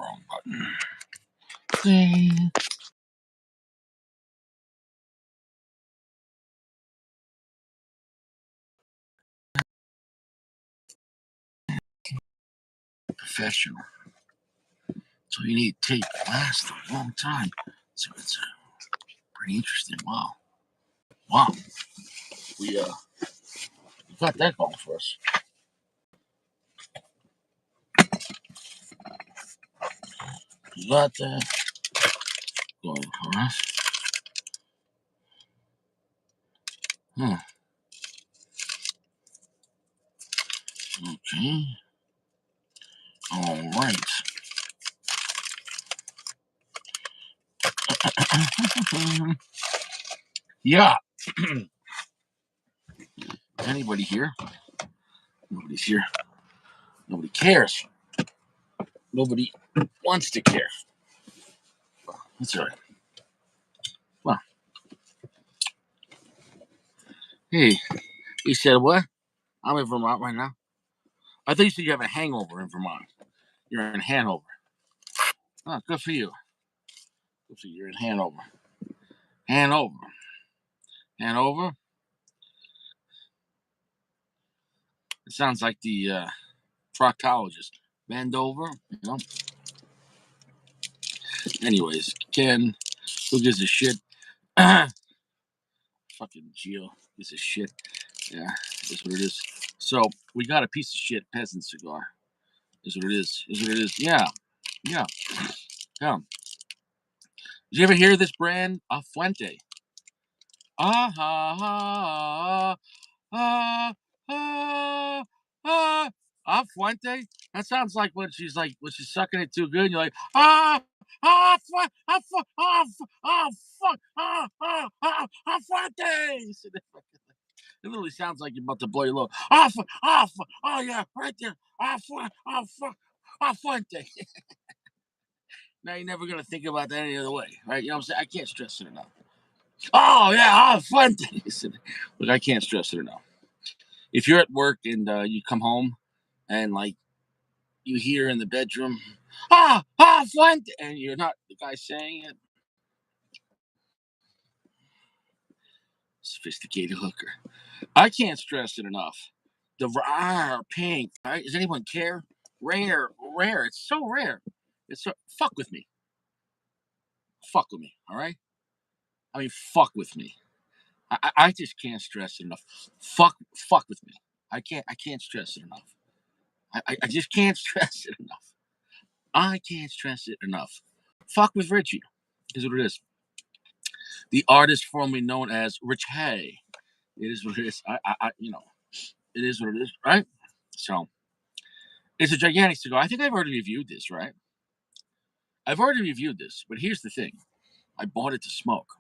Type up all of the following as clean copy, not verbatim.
Wrong button. Okay. Professional. So you need tape that lasts a long time. So it's pretty interesting. Wow. Wow. We got that going for us. We got that going for us. Okay. All right. Yeah. Anybody here? Nobody's here. Nobody cares. Nobody wants to care. That's all right. Well, hey, he said what? I'm in Vermont right now. I thought you said you have a hangover in Vermont. You're in Hanover. Oh, good for you. Good for you. You're in Hanover. Hanover. Hanover. It sounds like the proctologist. Bend over. You know. Anyways, Ken, who gives a shit? Fucking Geo gives a shit. Yeah, that's what it is. So we got a piece of shit peasant cigar. Is what it is. Is what it is. Yeah. Yeah. Yeah. Did you ever hear this brand? Fuente. Ah ha ha ah ah Fuente. That sounds like when she's sucking it too good. And you're like fuck Fuente. It literally sounds like you're about to blow your load. Oh yeah, right there. Fuente. Now you're never gonna think about that any other way, right? You know what I'm saying? I can't stress it enough. Oh yeah, Fuente. Look, I can't stress it enough. If you're at work and you come home and like you hear in the bedroom, Fuente, and you're not the guy saying it, sophisticated hooker. I can't stress it enough. The rare pink, right? Does anyone care? Rare, rare. It's so rare. It's so fuck with me. Fuck with me. All right. I mean, fuck with me. I just can't stress it enough. Fuck with me. I can't stress it enough. I just can't stress it enough. I can't stress it enough. Fuck with Richie is what it is. The artist formerly known as Rich Hay. It is what it is. It is what it is, right? So it's a gigantic cigar. I think I've already reviewed this, right? I've already reviewed this, but here's the thing: I bought it to smoke.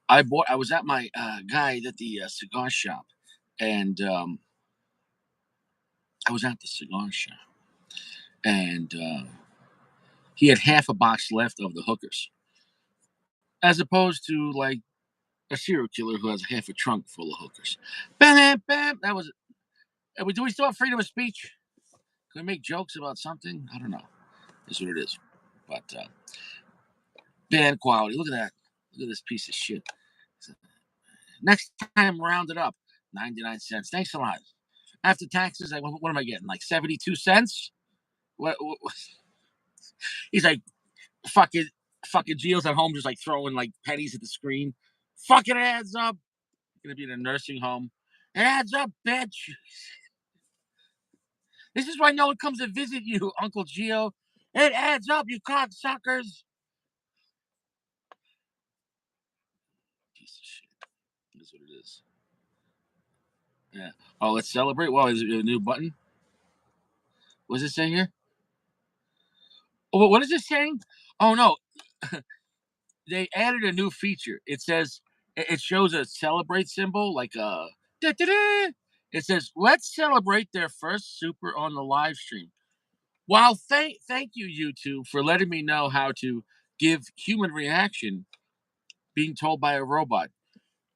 I was at my guy at the cigar shop, and I was at the cigar shop, and he had half a box left of the hookers, as opposed to like a serial killer who has half a trunk full of hookers. Bam, bam, bam. That was. Do we still have freedom of speech? Can we make jokes about something? I don't know. That's what it is. But band quality. Look at that. Look at this piece of shit. Next time, round it up. 99 cents. Thanks a lot. After taxes, what am I getting? Like 72 cents? What? He's like, fucking Geo's at home just like throwing like pennies at the screen. Fucking it adds up. Gonna be in a nursing home. It adds up, bitch. This is why no one comes to visit you, Uncle Geo. It adds up, you cocksuckers. Piece of shit. That's what it is. Yeah. Oh, let's celebrate. Well, is it a new button? What's it saying here? Oh, what is it saying? Oh no, they added a new feature. It says it shows a celebrate symbol, like a. Da-da-da. It says, "Let's celebrate their first super on the live stream." Wow, thank you, YouTube, for letting me know how to give human reaction being told by a robot.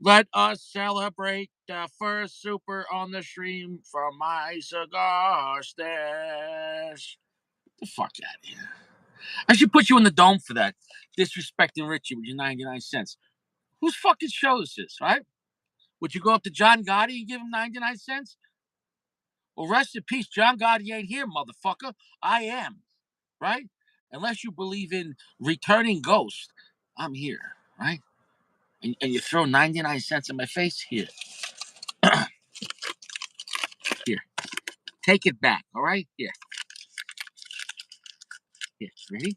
Let us celebrate the first super on the stream from my cigar stash. The fuck out of here. I should put you in the dome for that. Disrespecting Richie with your 99 cents. Whose fucking show is this, right? Would you go up to John Gotti and give him 99 cents? Well, rest in peace. John Gotti ain't here, motherfucker. I am, right? Unless you believe in returning ghosts, I'm here, right? And you throw 99 cents in my face? Here. Here. Take it back, all right? Here. Here. Ready?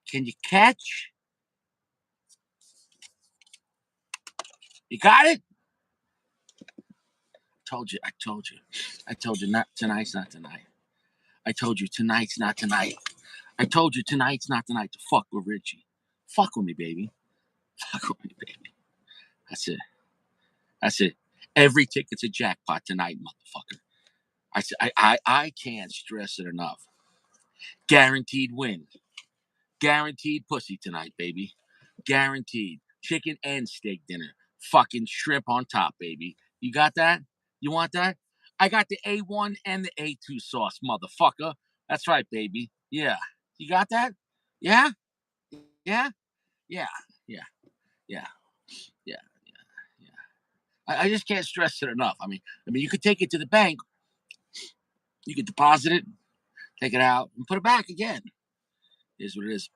Can you catch? You got it? Told you. I told you. I told you not tonight's not tonight. I told you tonight's not tonight. I told you tonight's not the night to fuck with Richie. Fuck with me, baby. Fuck with me, baby. That's it. That's it. Every ticket's a jackpot tonight, motherfucker. I said I can't stress it enough. Guaranteed win. Guaranteed pussy tonight, baby. Guaranteed. Chicken and steak dinner. Fucking shrimp on top, baby. You got that? You want that? I got the A1 and the A2 sauce, motherfucker. That's right, baby. Yeah. You got that? Yeah? Yeah? Yeah. Yeah. Yeah. Yeah. Yeah. I just can't stress it enough. I mean, you could take it to the bank. You could deposit it, take it out, and put it back again. Here's what it is.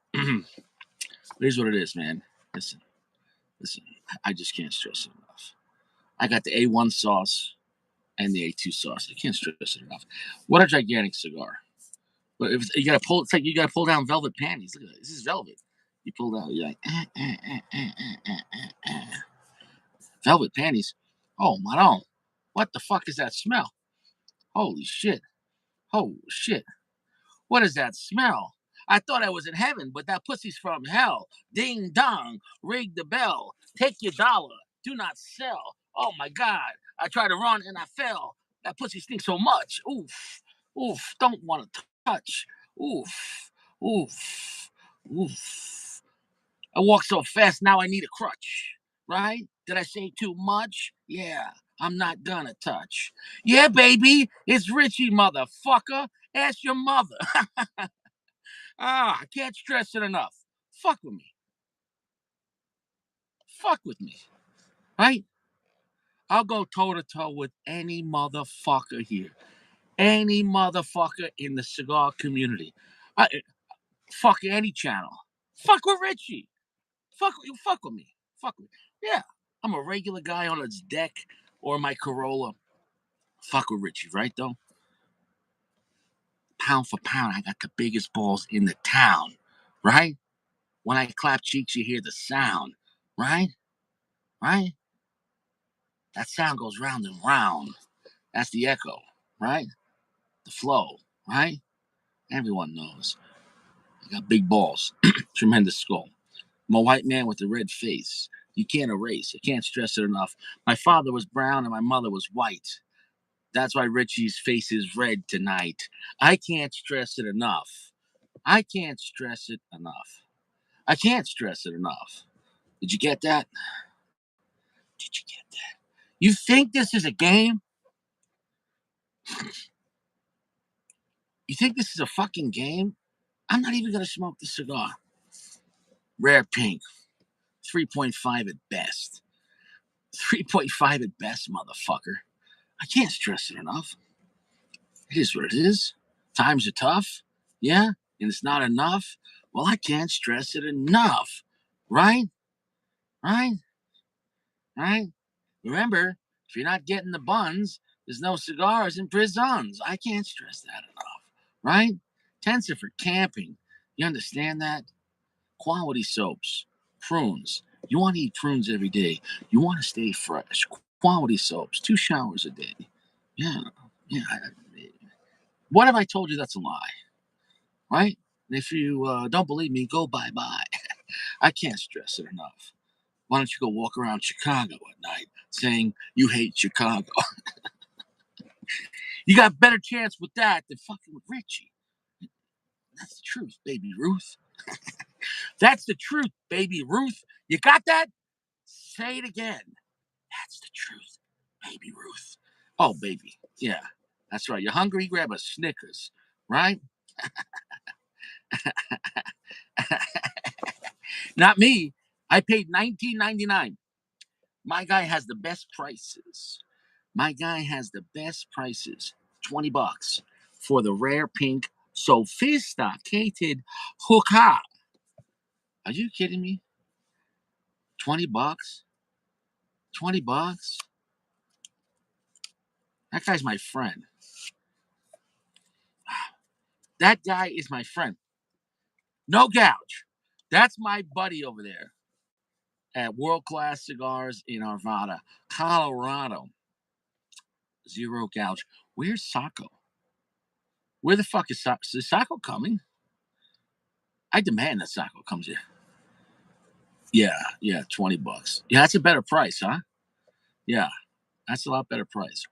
Here's what it is, man. Listen. Listen, I just can't stress it enough. I got the A1 sauce and the A2 sauce. I can't stress it enough. What a gigantic cigar! But if you gotta pull, it's like you gotta pull down velvet panties. Look at that. This is velvet. You pull down, you're like velvet panties. Oh my god! What the fuck is that smell? Holy shit! Holy shit! What is that smell? I thought I was in heaven, but that pussy's from hell. Ding dong, ring the bell. Take your dollar, do not sell. Oh my God, I tried to run and I fell. That pussy stinks so much. Oof, oof, don't want to touch. Oof, oof, oof. I walk so fast now I need a crutch. Right? Did I say too much? Yeah, I'm not gonna touch. Yeah, baby, it's Richie, motherfucker. Ask your mother. I can't stress it enough. Fuck with me. Fuck with me. Right? I'll go toe to toe with any motherfucker here. Any motherfucker in the cigar community. I, fuck any channel. Fuck with Richie. Fuck with me. Fuck with me. Yeah. I'm a regular guy on its deck or my Corolla. Fuck with Richie, right though? Pound for pound, I got the biggest balls in the town. Right? When I clap cheeks, you hear the sound. Right? Right? That sound goes round and round. That's the echo, right? The flow, right? Everyone knows. I got big balls, tremendous skull. I'm a white man with a red face. You can't erase. I can't stress it enough. My father was brown and my mother was white. That's why Richie's face is red tonight. I can't stress it enough. I can't stress it enough. I can't stress it enough. Did you get that? Did you get that? You think this is a game? You think this is a fucking game? I'm not even gonna smoke the cigar. Rare pink, 3.5 at best. 3.5 at best, motherfucker. I can't stress it enough. It is what it is. Times are tough, yeah, and it's not enough. Well, I can't stress it enough. Right? Right? Right? Remember, if you're not getting the buns, there's no cigars in prisons. I can't stress that enough. Right? Tents are for camping. You understand that? Quality soaps, prunes. You want to eat prunes every day. You want to stay fresh. Quality soaps, 2 showers a day. Yeah, yeah. What if I told you that's a lie? Right? And if you don't believe me, go bye bye. I can't stress it enough. Why don't you go walk around Chicago at night saying you hate Chicago? You got better chance with that than fucking with Richie. That's the truth, baby Ruth. That's the truth, baby Ruth. You got that? Say it again. That's the truth, baby Ruth. Oh, baby. Yeah, That's right. You're hungry, grab a Snickers, right? Not me. I paid $19.99. My guy has the best prices. My guy has the best prices. $20 for the rare pink sophisticated hookah. Are you kidding me? $20? $20? That guy's my friend. That guy is my friend. No gouge. That's my buddy over there at World Class Cigars in Arvada, Colorado. Zero gouge. Where's Sacco? Where the fuck is Sacco? Is Sacco coming? I demand that Sacco comes here. Yeah, $20. Yeah, that's a better price, huh? Yeah, that's a lot better price.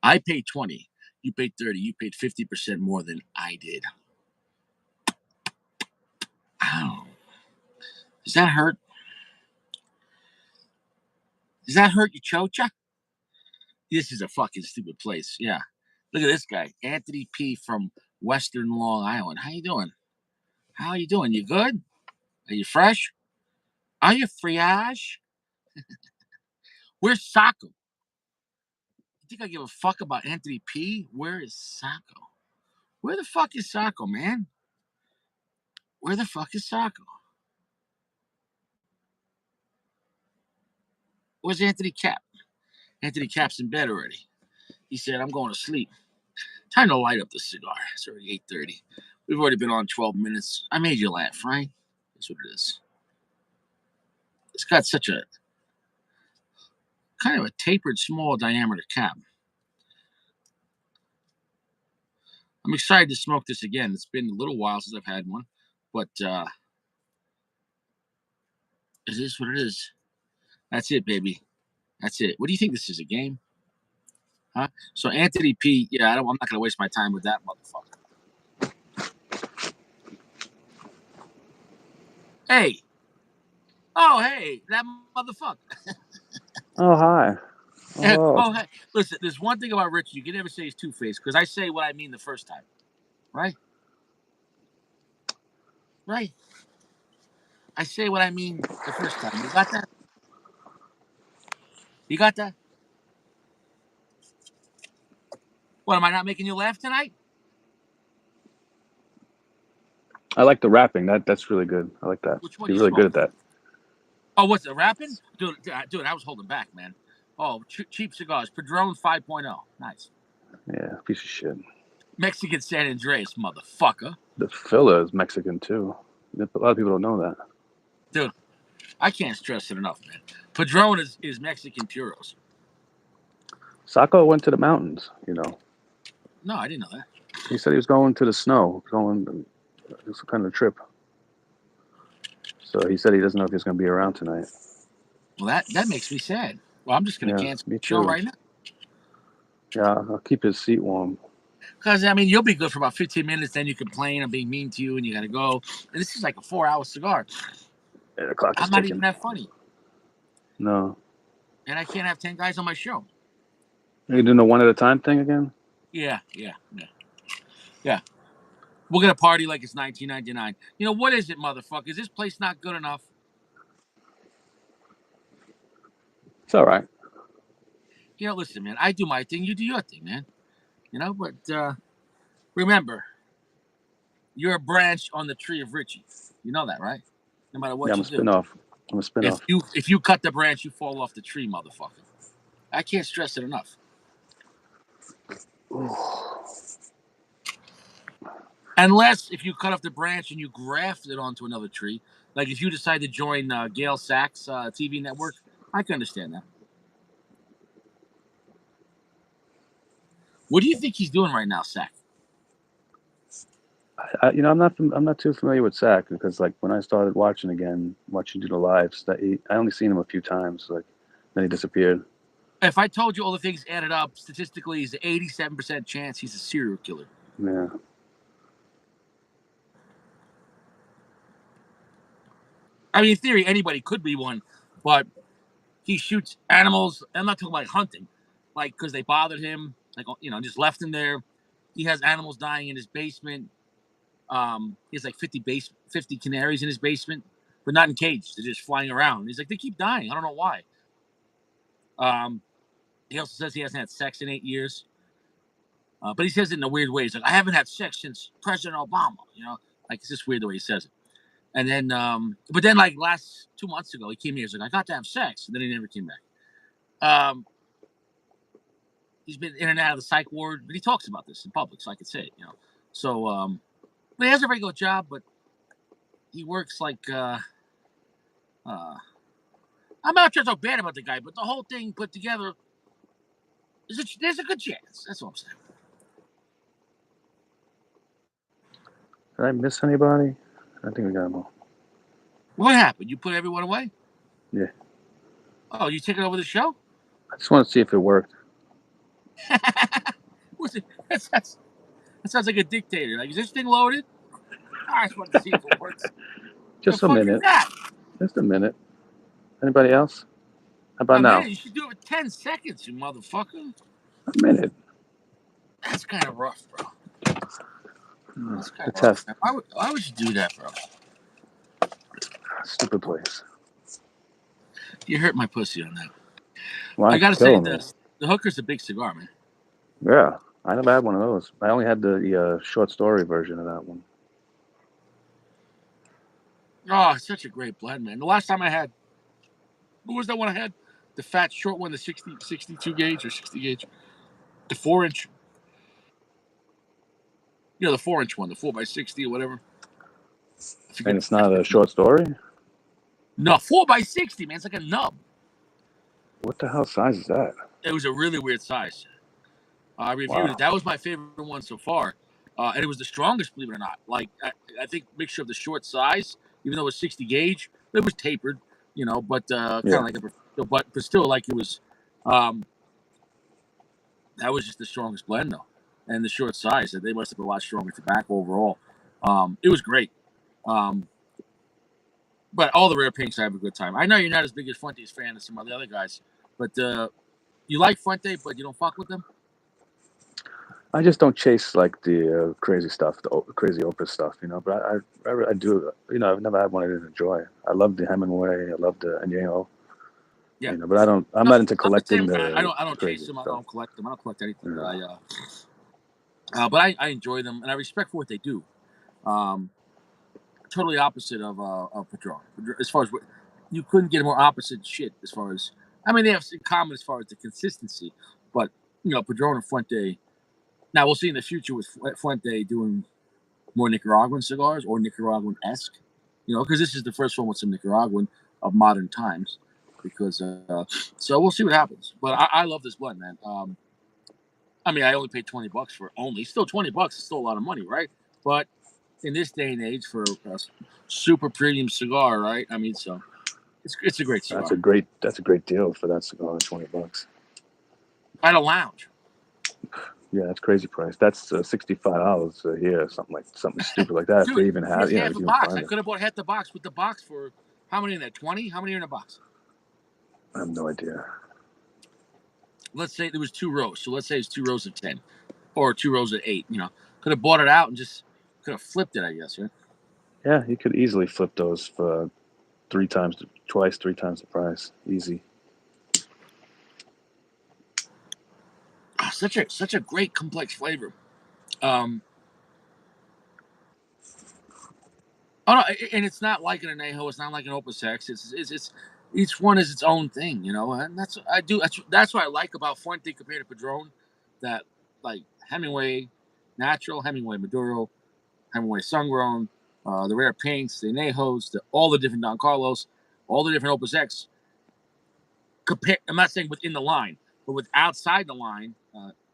I paid 20. You paid 30. You paid 50% more than I did. Ow. Does that hurt? Does that hurt your chocha? This is a fucking stupid place. Yeah. Look at this guy, Anthony P. from Western Long Island. How you doing? How are you doing? You good? Are you fresh? Are you friage? Where's Sacco? You think I give a fuck about Anthony P? Where is Sacco? Where the fuck is Sacco, man? Where the fuck is Sacco? Where's Anthony Cap? Anthony Cap's in bed already. He said, I'm going to sleep. Time to light up the cigar. It's already 8:30. We've already been on 12 minutes. I made you laugh, right? That's what it is. It's got such a kind of a tapered, small diameter cap. I'm excited to smoke this again. It's been a little while since I've had one, but it is what it is. That's it, baby. That's it. What do you think this is, a game? Huh? So Anthony P, yeah, I'm not going to waste my time with that motherfucker. Hey. Oh, hey, that motherfucker. Oh, hi. Oh, Hey. Listen, there's one thing about Richard. You can never say he's two-faced because I say what I mean the first time. Right? Right. I say what I mean the first time. You got that? You got that? What, am I not making you laugh tonight? I like the rapping. That's really good. I like that. Which one You're you really good smoke? at that. Oh, what's it, rapping? Dude, I was holding back, man. Oh, cheap cigars. Padron 5.0. Nice. Yeah, piece of shit. Mexican San Andreas, motherfucker. The filler is Mexican too. A lot of people don't know that. Dude, I can't stress it enough, man. Padron is Mexican puros. Sacco went to the mountains. No, I didn't know that. He said he was going to the snow, it was kind of a trip. So he said he doesn't know if he's going to be around tonight. Well, that makes me sad. Well, I'm just going to Yeah, cancel me the show too. right now. Yeah, I'll keep his seat warm. Because, I mean, you'll be good for about 15 minutes, then you complain I'm being mean to you and you got to go. And this is like a 4-hour cigar. Yeah, the clock is I'm not even ticking. that funny. No. And I can't have 10 guys on my show. Are you doing the one at a time thing again? Yeah. We're going to party like it's 1999. You know, what is it, motherfucker? Is this place not good enough? It's all right. You know, listen, man, I do my thing, you do your thing, man. You know, but remember, you're a branch on the tree of Richie. You know that, right? No matter Yeah, what I'm you a do. spinoff. I'm a spinoff. If you cut the branch, you fall off the tree, motherfucker. I can't stress it enough. Ooh. Unless if you cut off the branch and you graft it onto another tree, like if you decide to join Gail Sachs' TV network, I can understand that. What do you think he's doing right now, Sack? I'm not too familiar with Sack because like when I started watching you do the lives, I only seen him a few times. Like then he disappeared. If I told you all the things added up, statistically, he's an 87% chance he's a serial killer. Yeah. I mean, in theory, anybody could be one, but he shoots animals. I'm not talking about hunting. like because they bothered him, like just left him there. He has animals dying in his basement. He has like 50 canaries in his basement, but not in cages. They're just flying around. He's like, they keep dying. I don't know why. He also says he hasn't had sex in 8 years. But he says it in a weird way. He's like, I haven't had sex since President Obama. Like it's just weird the way he says it. And then, but then like last 2 months ago, he came here. He's like, I got to have sex. And then he never came back. He's been in and out of the psych ward, but he talks about this in public, so I could say it, So, but he has a regular job, but he works like, I'm not trying to talk bad about the guy, but the whole thing put together, there's a good chance. That's what I'm saying. Did I miss anybody? I think we got them all. What happened? You put everyone away? Yeah. Oh, you taking over the show? I just want to see if it worked. That sounds like a dictator. Like, is this thing loaded? I just want to see if it works. Just a minute. Just a minute. Anybody else? How about now? Minute? You should do it with 10 seconds, you motherfucker. A minute. That's kind of rough, bro. That's kind of rough. Why would you do that, bro? Stupid place. You hurt my pussy on that. Well, I gotta say, the Hooker's a big cigar, man. Yeah, I never had one of those. I only had the short story version of that one. Oh, it's such a great blend, man. The last time I had, what was that one I had? The fat short one, the 62 gauge or 60 gauge, the 4-inch. The 4-inch one, the 4x60 or whatever. And it's not a short story? No, 4x60, man. It's like a nub. What the hell size is that? It was a really weird size. I reviewed it. That was my favorite one so far. And it was the strongest, believe it or not. Like, I think mixture of the short size, even though it was 60 gauge, it was tapered, but kind of like but still, like it was, that was just the strongest blend, though. And the short size, they must have been a lot stronger tobacco overall. It was great. But all the rare pinks, I have a good time. I know you're not as big as Fuente's fan as some of the other guys, but you like Fuente, but you don't fuck with them? I just don't chase like the crazy stuff, the crazy opus stuff, But I do, I've never had one I didn't enjoy. I love the Hemingway, I love the Añejo. Yeah, but I'm not into collecting I don't chase them. I don't collect them. I don't collect anything. Yeah. But I enjoy them and I respect for what they do. Totally opposite of Padron. As far as you couldn't get more opposite shit. As far as they have in common as far as the consistency, but Padron and Fuente. Now we'll see in the future with Fuente doing more Nicaraguan cigars or Nicaraguan-esque, because this is the first one with some Nicaraguan of modern times. Because so we'll see what happens. But I love this blend, man. I only paid $20 for it. Still $20 is still a lot of money, right? But in this day and age, for a super premium cigar, right? So it's a great cigar. That's a great deal for that cigar, $20 at a lounge. Yeah, that's crazy price. That's $65 here, something stupid like that. Dude, to even have, half a box. I could have bought half the box with the box for how many in there? 20? How many are in a box? I have no idea. Let's say there was 2 rows. So let's say it's 2 rows of 10 or 2 rows of 8. Could have bought it out and just could have flipped it, I guess, right? Yeah, you could easily flip those for 3 times the price. Easy. Such a great complex flavor. Oh no, and it's not like an Añejo. It's not like an Opus X. It's each one is its own thing, and that's what I do. That's what I like about Fuente compared to Padron. That like Hemingway Natural, Hemingway Maduro, Hemingway Sungrown, the rare pinks, the Añejos, all the different Don Carlos, all the different Opus X. I'm not saying within the line, but with outside the line,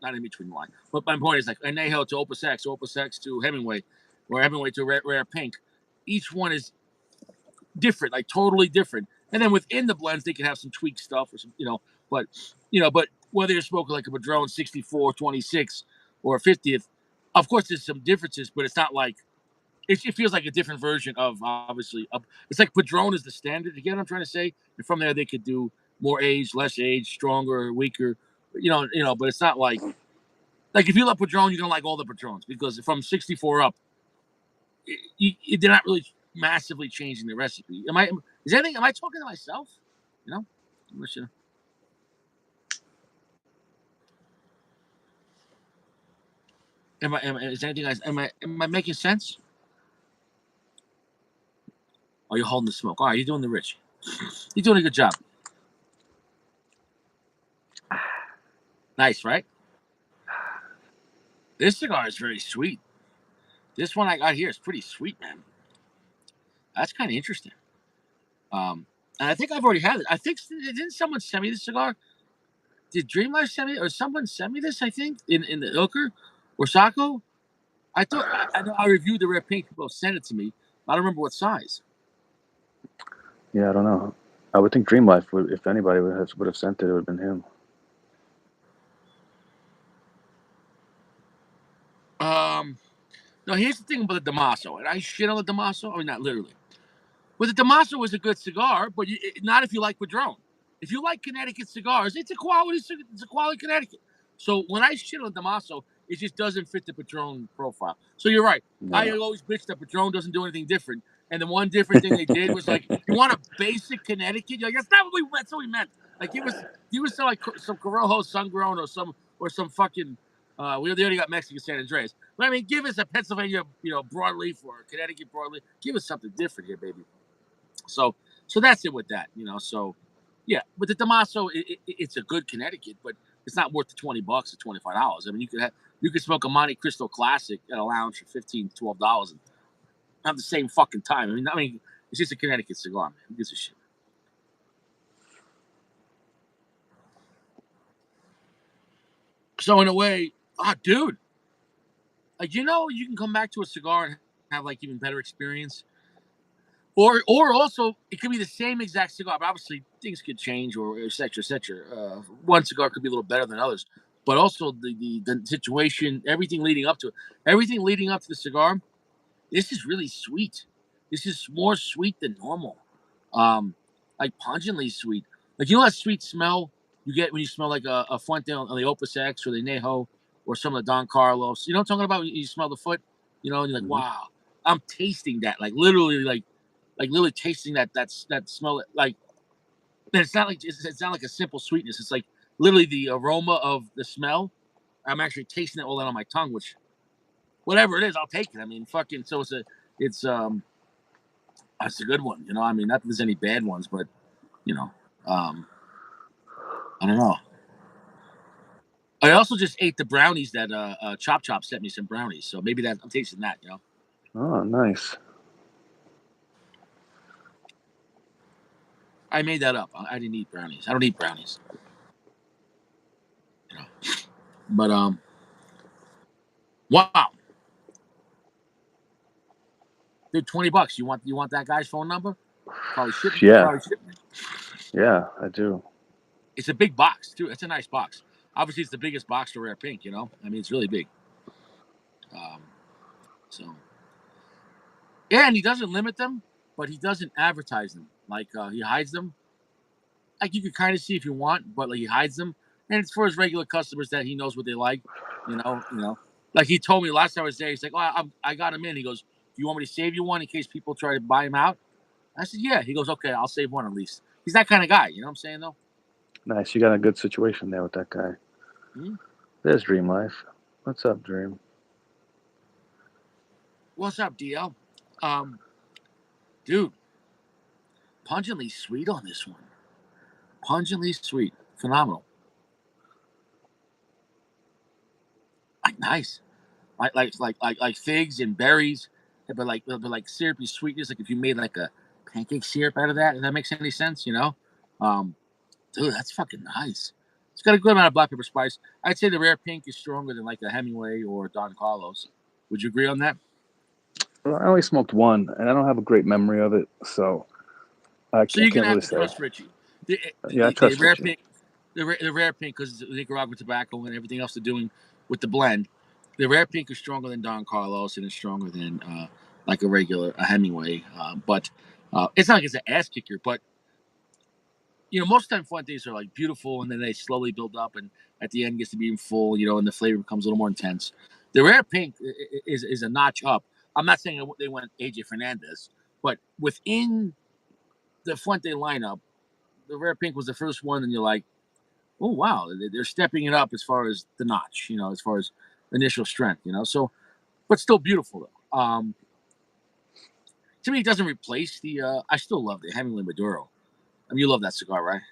not in between the line. But my point is like Añejo to Opus X to Hemingway, or Hemingway to rare pink. Each one is different, like totally different. And then within the blends, they can have some tweak stuff or some, but whether you're smoking like a Padron 64, 26, or 50th, of course there's some differences, but it's not like it feels like a different version of obviously. It's like Padron is the standard. You get what I'm trying to say? And from there, they could do more age, less age, stronger, weaker. But it's not like if you love Padron, you're gonna like all the Padrones because from 64 up, they're not really massively changing the recipe. Am I? Is anything? Am I talking to myself? You know, is anything? Am I making sense? Oh, you're holding the smoke. All right, you're doing the rich. You're doing a good job. Nice, right? This cigar is very sweet. This one I got here is pretty sweet, man. That's kind of interesting. And I think I've already had it. I think didn't someone send me this cigar? Did Dream Life send me or someone send me this? I think in the Ilker or Saco. I thought I know I reviewed the rare pink. People sent it to me. I don't remember what size. Yeah, I don't know. I would think Dream Life would, if anybody would have sent it, it would have been him. No, here's the thing about the Damaso, and I shit on the Damaso. I mean, not literally. But the Damaso is a good cigar, but not if you like Padron. If you like Connecticut cigars, it's a quality Connecticut. So when I shit on Damaso, it just doesn't fit the Padron profile. So you're right. I No. always bitch that Padron doesn't do anything different. And the one different thing they did was like, you want a basic Connecticut? You're like, that's not what we meant. That's what we meant. Like give us some Corojo Sungrown or some fucking. We already got Mexican San Andreas, but I mean, give us a Pennsylvania, broadleaf or a Connecticut broadleaf. Give us something different here, baby. So that's it with that, So, yeah, with the Damaso, it's a good Connecticut, but it's not worth the $20 or $25. I mean, you could smoke a Monte Cristo Classic at a lounge for $15, $12 and have the same fucking time. I mean, it's just a Connecticut cigar, man. Who gives a shit? So in a way, dude, you can come back to a cigar and have like even better experience. Or also, it could be the same exact cigar, but obviously things could change, or et cetera, et cetera. One cigar could be a little better than others, but also the situation, everything leading up to the cigar. This is really sweet. This is more sweet than normal, um, like pungently sweet. Like that sweet smell you get when you smell like a Fuente on the Opus X or the Neho or some of the Don Carlos. You know what I'm talking about? When you smell the foot, and you're like, Mm-hmm. wow, I'm tasting that, like literally, like literally tasting that smell. Like, and it's not like a simple sweetness. It's like literally the aroma of the smell. I'm actually tasting it all out on my tongue, which whatever it is, I'll take it. I mean, fucking. So it's that's a good one. I mean, not that there's any bad ones, but you know, um, I don't know. I also just ate the brownies that Chop Chop sent me some brownies, so maybe that I'm tasting that. Oh, nice. I made that up. I didn't eat brownies. I don't eat brownies. You know. But wow, dude, $20. You want that guy's phone number? Probably ship. Yeah, Probably ship. yeah, I do. It's a big box too. It's a nice box. Obviously, it's the biggest box for Rare Pink. I mean, it's really big. Um, so yeah, and he doesn't limit them, but he doesn't advertise them. Like he hides them. Like you can kind of see if you want, but like he hides them, and it's for his regular customers that he knows what they like. Like he told me last time I was there. He's like, "Oh, I got him in." He goes, "Do you want me to save you one in case people try to buy him out?" I said, "Yeah." He goes, "Okay, I'll save one at least." He's that kind of guy. You know what I'm saying, though? Nice. You got a good situation there with that guy. Hmm? There's Dream Life. What's up, Dream? What's up, DL? Um, dude, pungently sweet on this one. Pungently sweet, phenomenal. Like nice, like figs and berries, but like syrupy sweetness. Like if you made like a pancake syrup out of that, if that makes any sense. Um, dude, that's fucking nice. It's got a good amount of black pepper spice. I'd say the rare pink is stronger than like a Hemingway or Don Carlos. Would you agree on that? Well, I only smoked one, and I don't have a great memory of it, so I So you're can't gonna have really to say. trust Richie. The, Yeah, I the trust rare Richie. pink, the rare pink, because Nicaragua tobacco and everything else they're doing with the blend. The rare pink is stronger than Don Carlos and it's stronger than like a regular Hemingway. But it's not like it's an ass kicker. But most of the time Fuentes are like beautiful, and then they slowly build up, and at the end gets to be full, and the flavor becomes a little more intense. The rare pink is a notch up. I'm not saying they went AJ Fernandez, but within the Fuente lineup, the rare pink was the first one, and you're like, oh wow, they're stepping it up as far as the notch, as far as initial strength, So, but still beautiful though. To me, it doesn't replace the. I still love the Hemingway Maduro. I mean, you love that cigar, right?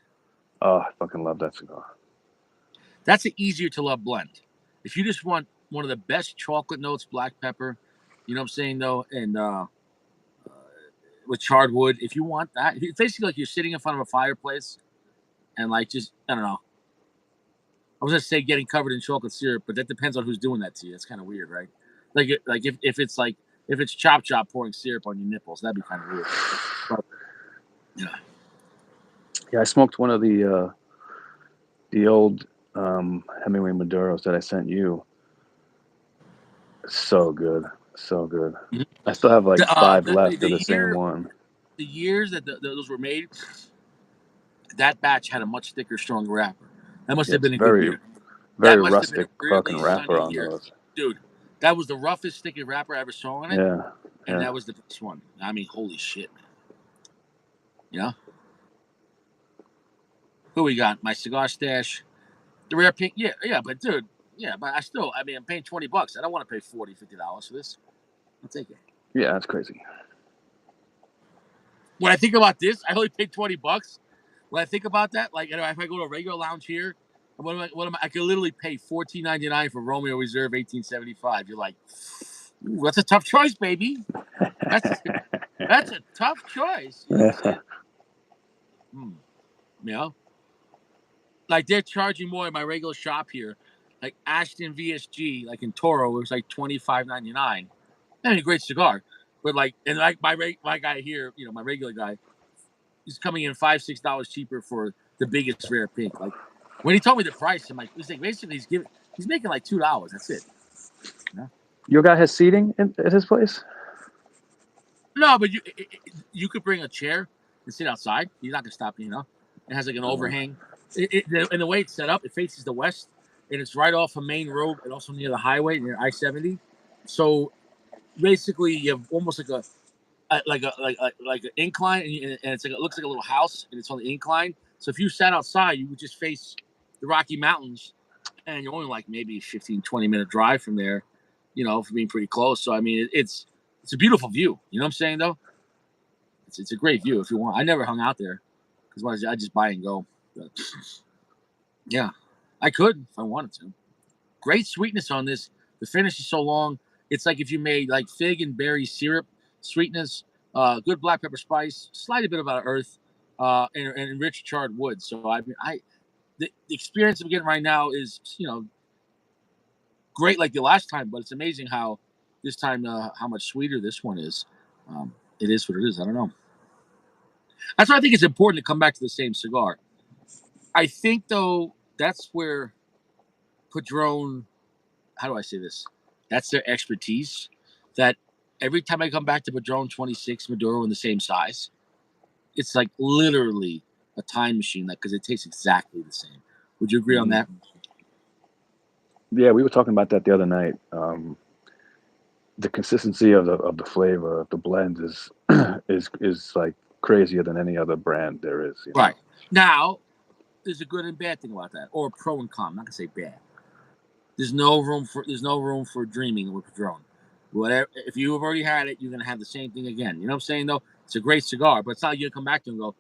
Oh, I fucking love that cigar. That's an easier to love blend. If you just want one of the best chocolate notes, black pepper, you know what I'm saying though, and with charred wood, if you want that, it's basically like you're sitting in front of a fireplace and like just I don't know. I was gonna say getting covered in chocolate syrup, but that depends on who's doing that to you. It's kind of weird, right? Like if it's chop pouring syrup on your nipples, that'd be kind of weird. But yeah, Yeah, I smoked one of the old Hemingway Maduros that I sent you. So good, so good. mm-hmm. I still have like five the left of the same one. the years that those were made, that batch had a much thicker, stronger wrapper. That must Yeah, have it's been a good very, year. That very must have been a rustic fucking really wrapper sunny on year, those. dude. That was the roughest sticky wrapper I ever saw on it, Yeah, and yeah. that was the best one. I mean, holy shit, man. You know who we got? My cigar stash, the rare pink. Yeah, yeah, but dude, yeah, but I mean, I'm paying $20. I don't want to pay $40, $50 for this. I'll take it. Yeah, that's crazy. When I think about this, I only paid $20. When I think about that, like if I go to a regular lounge here, I could literally pay $14.99 for Romeo Reserve 1875. You're like, ooh, that's a tough choice, baby. That's that's a tough choice. You know what I'm saying? Hmm. You know, like they're charging more in my regular shop here, like Ashton VSG, like in Toro, it was like $25.99. I mean, a great cigar, but like, and like my guy here, my regular guy, he's coming in $5-6 cheaper for the biggest rare pink. Like when he told me the price, I'm like, he's like basically he's making like $2. That's it. You Your guy has seating at his place? No, but you could bring a chair and sit outside. He's not gonna stop you. It has like an overhang. And the way it's set up, it faces the west, and it's right off a main road, and also near the highway near I-70. So basically, you have almost like like an incline, and it's like it looks like a little house, and it's on the incline. So if you sat outside, you would just face the Rocky Mountains, and you're only like maybe 15-20 minute drive from there. For being pretty close. So I mean, it's a beautiful view. You know what I'm saying though? It's a great view if you want. I never hung out there because I just buy and go. But, yeah, I could if I wanted to. Great sweetness on this. The finish is so long. It's like if you made like fig and berry syrup sweetness, good black pepper spice, slightly bit of earth, and rich charred wood. So I mean, the experience I'm getting right now is great like the last time, but it's amazing how this time how much sweeter this one is. It is what it is. I don't know. That's why I think it's important to come back to the same cigar. I think though that's where Padron. How do I say this? That's their expertise. That every time I come back to Padron 26 Maduro in the same size, it's like literally a time machine, like because it tastes exactly the same. Would you agree on that? Yeah, we were talking about that the other night. The consistency of the flavor of the blend is is like crazier than any other brand there is. Right. Now, there's a good and bad thing about that, or a pro and con. I'm not gonna say bad. There's no room for dreaming with Padron. Whatever, if you have already had it, you're gonna have the same thing again. You know what I'm saying? Though it's a great cigar, but it's not like you come back to it and go,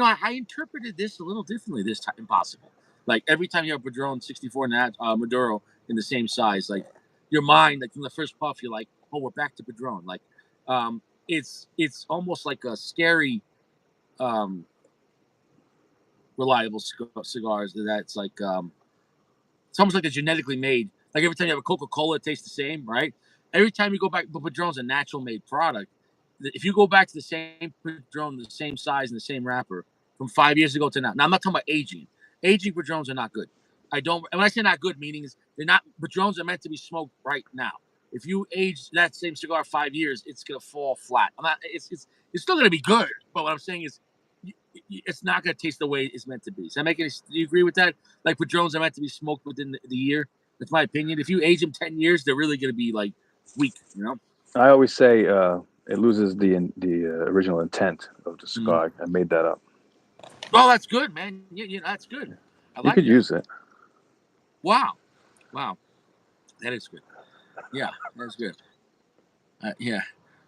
I interpreted this a little differently this time. Impossible. Like every time you have Padron 64 Maduro in the same size, like your mind, like from the first puff, you're like, oh, we're back to Padron. Like, it's almost like a scary, um, reliable cigars that's like it's almost like they're genetically made. Like every time you have a Coca-Cola, it tastes the same, right? Every time you go back, but Padron's a natural made product. If you go back to the same Padron, the same size and the same wrapper from 5 years ago to now. Now I'm not talking about aging. Aging Padrons are not good. I don't. And when I say not good, meaning is they're not. Padrons are meant to be smoked right now. If you age that same cigar 5 years, it's gonna fall flat. I'm not. It's still gonna be good. But what I'm saying is, it's not going to taste the way it's meant to be. Does that make any? Do you agree with that? Like Padrones are meant to be smoked within the year. That's my opinion. If you age them 10 years, they're really going to be like weak. I always say it loses the original intent of the Mm. cigar. I made that up. Oh, that's good, man. That's good. I You like could that. use it. Wow, that is good. Yeah, that's good. Yeah,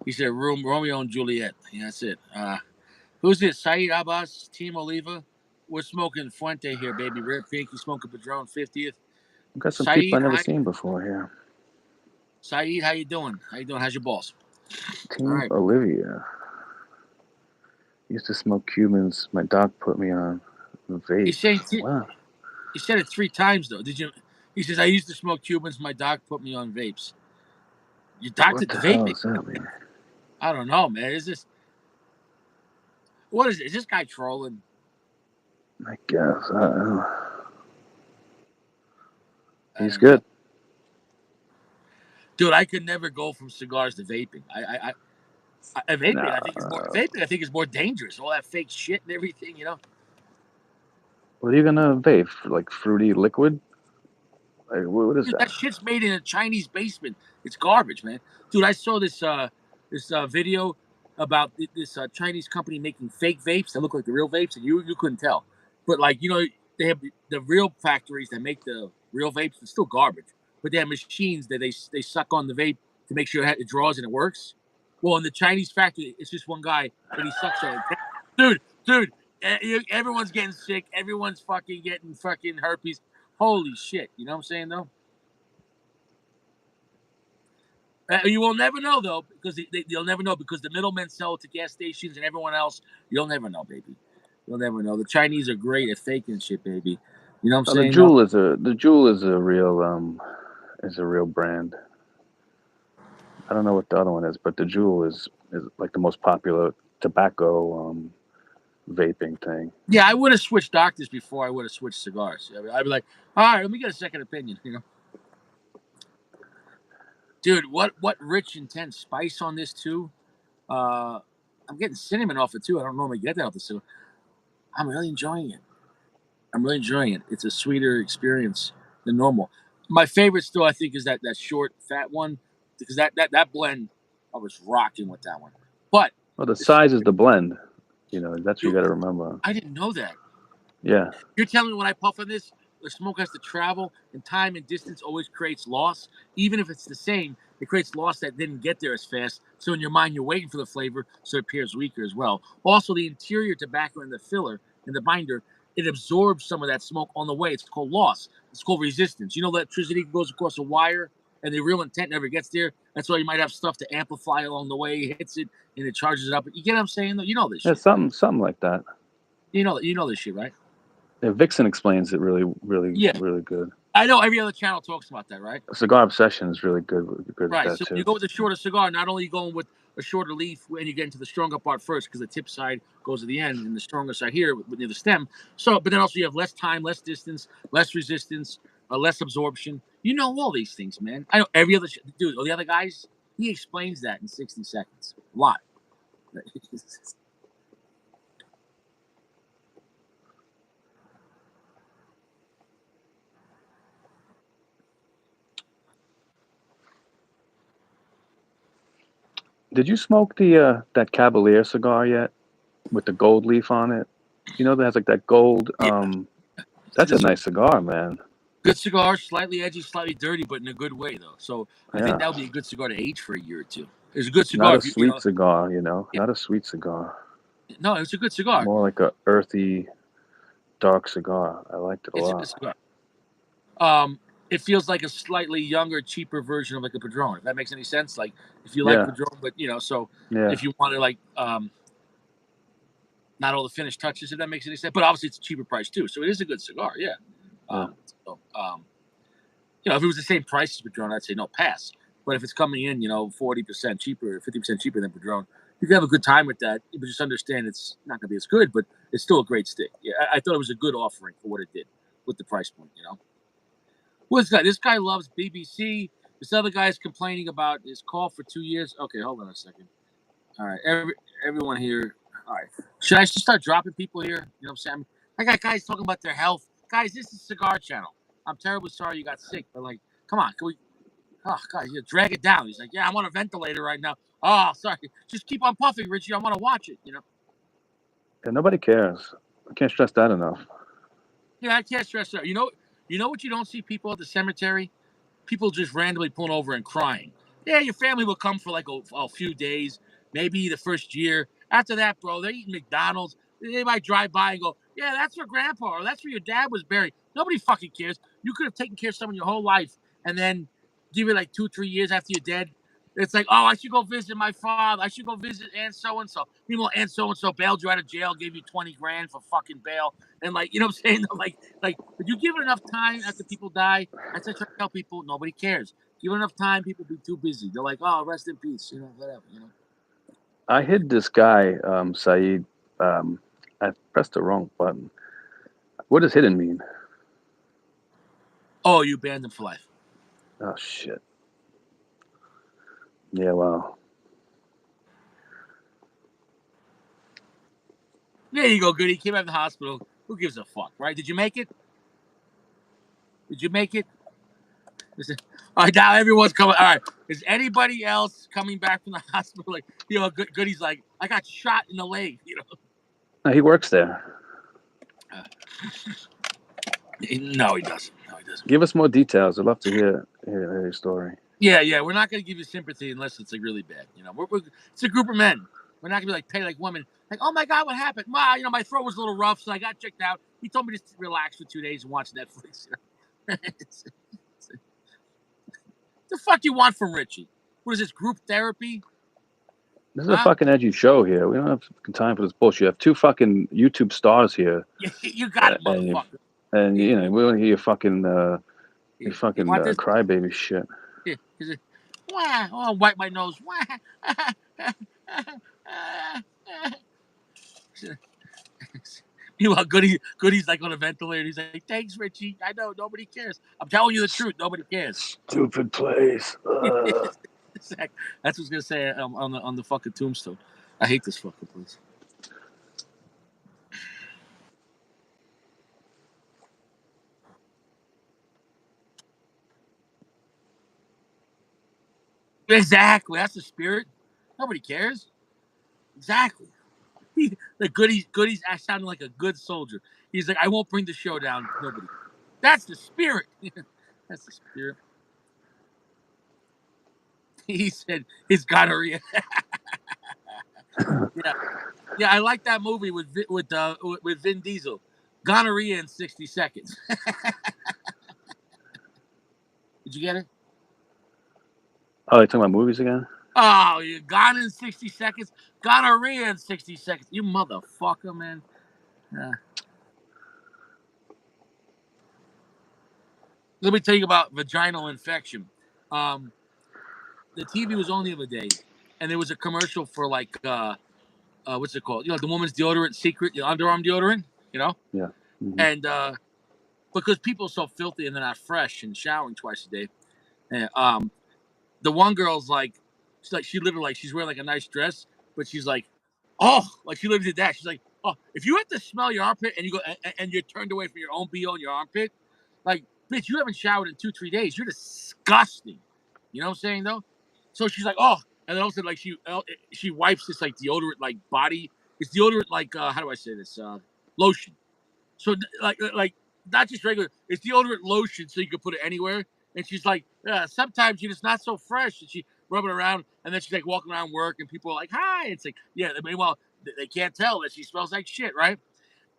he said Romeo and Juliet. Yeah, that's it. Who's this? Saeed Abbas, Team Oliva. We're smoking Fuente here, baby. Rare Pink. He's smoking Padron 50th. I've got some people Saeed, I never hi. seen before here. Saeed, how you doing? How's your balls? All Team right. Olivia. Used to smoke Cubans. My doc put me on He's vapes. saying Wow. he said it 3 times though. Did you? He says I used to smoke Cubans. My doc put me on vapes. Your doctor What the hell vaping? does that mean? I don't know, man. Is this what is it? Is this guy trolling? I guess. I don't know. I He's don't know, good. dude. I could never go from cigars to vaping. Vaping. Nah. I think is more dangerous. All that fake shit and everything. What are you gonna vape? Like fruity liquid? Like what is Dude, that? that shit's made in a Chinese basement. It's garbage, man. Dude, I saw this video about this Chinese company making fake vapes that look like the real vapes, and you couldn't tell. But like they have the real factories that make the real vapes. It's still garbage, but they have machines that they suck on the vape to make sure it draws and it works. Well, in the Chinese factory, it's just one guy and he sucks on it. Dude, everyone's getting sick. Everyone's fucking getting fucking herpes. Holy shit! You know what I'm saying though? You will never know though, because you'll never know because the middlemen sell it to gas stations and everyone else. You'll never know, baby. You'll never know. The Chinese are great at faking shit, baby. You know what I'm Oh, the saying? Though. Jewel is a real brand. I don't know what the other one is, but the Jewel is like the most popular tobacco vaping thing. Yeah, I would have switched doctors before I would have switched cigars. I'd be like, all right, let me get a second opinion. Dude, what rich intense spice on this too. Uh, I'm getting cinnamon off it too. I don't normally get that off the cigar. I'm really enjoying it. I'm really enjoying it. It's a sweeter experience than normal. My favorite still, I think, is that short, fat one because that blend, I was rocking with that one. But Well, the it's, size is the blend. That's what you dude, got to remember. I didn't know that. Yeah. You're telling me when I puff on this, the smoke has to travel, and time and distance always creates loss. Even if it's the same, it creates loss that didn't get there as fast. So in your mind, you're waiting for the flavor, so it appears weaker as well. Also, the interior tobacco and the filler and the binder, it absorbs some of that smoke on the way. It's called loss. It's called resistance. Electricity goes across a wire, and the real intent never gets there. That's why you might have stuff to amplify along the way. It hits it, and it charges it up. You get what I'm saying? Though, you know this Yeah, shit, right? something like that. You know this shit, right? Yeah, Vixen explains it really, really, Yeah, really good. I know every other channel talks about that, right? Cigar Obsession is really good at Right. that So you too. go with a shorter cigar. Not only are you going with a shorter leaf when you get into the stronger part first, because the tip side goes to the end, and the stronger side here near the stem. So, but then also you have less time, less distance, less resistance, less absorption. You know all these things, man. I know every other dude. All the other guys, he explains that in 60 seconds. A lot. Did you smoke the that Cavalier cigar yet with the gold leaf on it? That has like that gold. Yeah, it's a That's good a cigar. nice cigar, man. Good cigar, slightly edgy, slightly dirty, but in a good way though. So I think Yeah, that would be a good cigar to age for a year or two. It's a good not cigar a if you sweet know. cigar. Yeah, Not a sweet cigar. no, it's a good cigar. More like a earthy, dark cigar. I liked it a It's a good lot. cigar. Um, it feels like a slightly younger, cheaper version of like a Padron. If that makes any sense. Like if you like Yeah, Padron, but so yeah, if you wanted like not all the finished touches, if that makes any sense. But obviously it's a cheaper price too, so it is a good cigar. Yeah. yeah. So, if it was the same price as Padron, I'd say no pass. But if it's coming in, 40% cheaper, 50% cheaper than Padron, you can have a good time with that. But just understand it's not going to be as good, but it's still a great stick. Yeah, I thought it was a good offering for what it did with the price point. What's that? This guy loves BBC. This other guy is complaining about his call for 2 years. Okay, hold on a second. All right, everyone here. All right. Should I just start dropping people here? You know what I'm saying? I got guys talking about their health. Guys, this is Cigar Channel. I'm terribly sorry you got sick, but like, come on, can we? Oh God, you drag it down. He's like, yeah, I'm on a ventilator right now. Oh, sorry. Just keep on puffing, Richie. I want to watch it. And nobody cares. I can't stress that enough. Yeah, I can't stress that. You know what you don't see people at the cemetery? People just randomly pulling over and crying. Yeah, your family will come for like a few days, maybe the first year. After that, bro, they're eating McDonald's. They might drive by and go, yeah, that's where grandpa or that's where your dad was buried. Nobody fucking cares. You could have taken care of someone your whole life and then give it like 2-3 years after you're dead. It's like, oh, I should go visit my father. I should go visit Aunt so and so. Meanwhile, Aunt so and so bailed you out of jail, gave you 20 grand for fucking bail, and like, you know what I'm saying? But you give it enough time after people die. That's what I try to tell people. Nobody cares. Give it enough time, people be too busy. They're like, oh, rest in peace, whatever. I hid this guy, Saeed. I pressed the wrong button. What does hidden mean? Oh, you banned them for life. Oh shit. Yeah, well. There you go, Goody. Came out of the hospital. Who gives a fuck, right? Did you make it? Did you make it? All right, now everyone's coming. All right, is anybody else coming back from the hospital? Like, Goody's like, I got shot in the leg. No, he works there. No, he doesn't. No, he doesn't. Give us more details. I'd love to hear your story. Yeah. We're not going to give you sympathy unless it's like really bad. It's a group of men. We're not going to be like pay like women. Like, oh my God, what happened? Well, my throat was a little rough, so I got checked out. He told me just to relax for 2 days and watch Netflix. The fuck you want from Richie? What is this, group therapy? This is a fucking edgy show here. We don't have time for this bullshit. You have two fucking YouTube stars here. You got it, motherfucker. And we don't hear your fucking this? crybaby shit. Yeah, wah, oh, I'll wipe my nose. Meanwhile, Goody's like on a ventilator. He's like, thanks, Richie. I know, nobody cares. I'm telling you the truth. Nobody cares. Stupid place. That's what I was going to say on the fucking tombstone. I hate this fucking place. Exactly. That's the spirit. Nobody cares. Exactly. The Goody's sounding like a good soldier. He's like, I won't bring the show down. Nobody. That's the spirit. That's the spirit. He said his gonorrhea. Yeah. I like that movie with Vin Diesel. Gonorrhea in 60 seconds. Did you get it? Oh, you talking about movies again? Oh, you're gone in 60 seconds. Gonorrhea in 60 seconds. You motherfucker, man. Let me tell you about vaginal infection. The TV was only of a day, and there was a commercial for like what's it called? The woman's deodorant, Secret, underarm deodorant. Yeah. Mm-hmm. And because people are so filthy and they're not fresh and showering twice a day, and, the one girl's like, she's wearing like a nice dress, but she's like, oh, like she literally did that. She's like, oh, if you have to smell your armpit and you go and you're turned away from your own BO in your armpit, like, bitch, you haven't showered in 2-3 days. You're disgusting. You know what I'm saying though? So she's like, oh, and then also like she wipes this like deodorant like body. It's deodorant like how do I say this? Lotion. So like not just regular. It's deodorant lotion, so you can put it anywhere. And she's like, yeah, sometimes you're just not so fresh. And she rubbing around, and then she's like walking around work, and people are like, hi. It's like, yeah. Meanwhile, they can't tell that she smells like shit, right?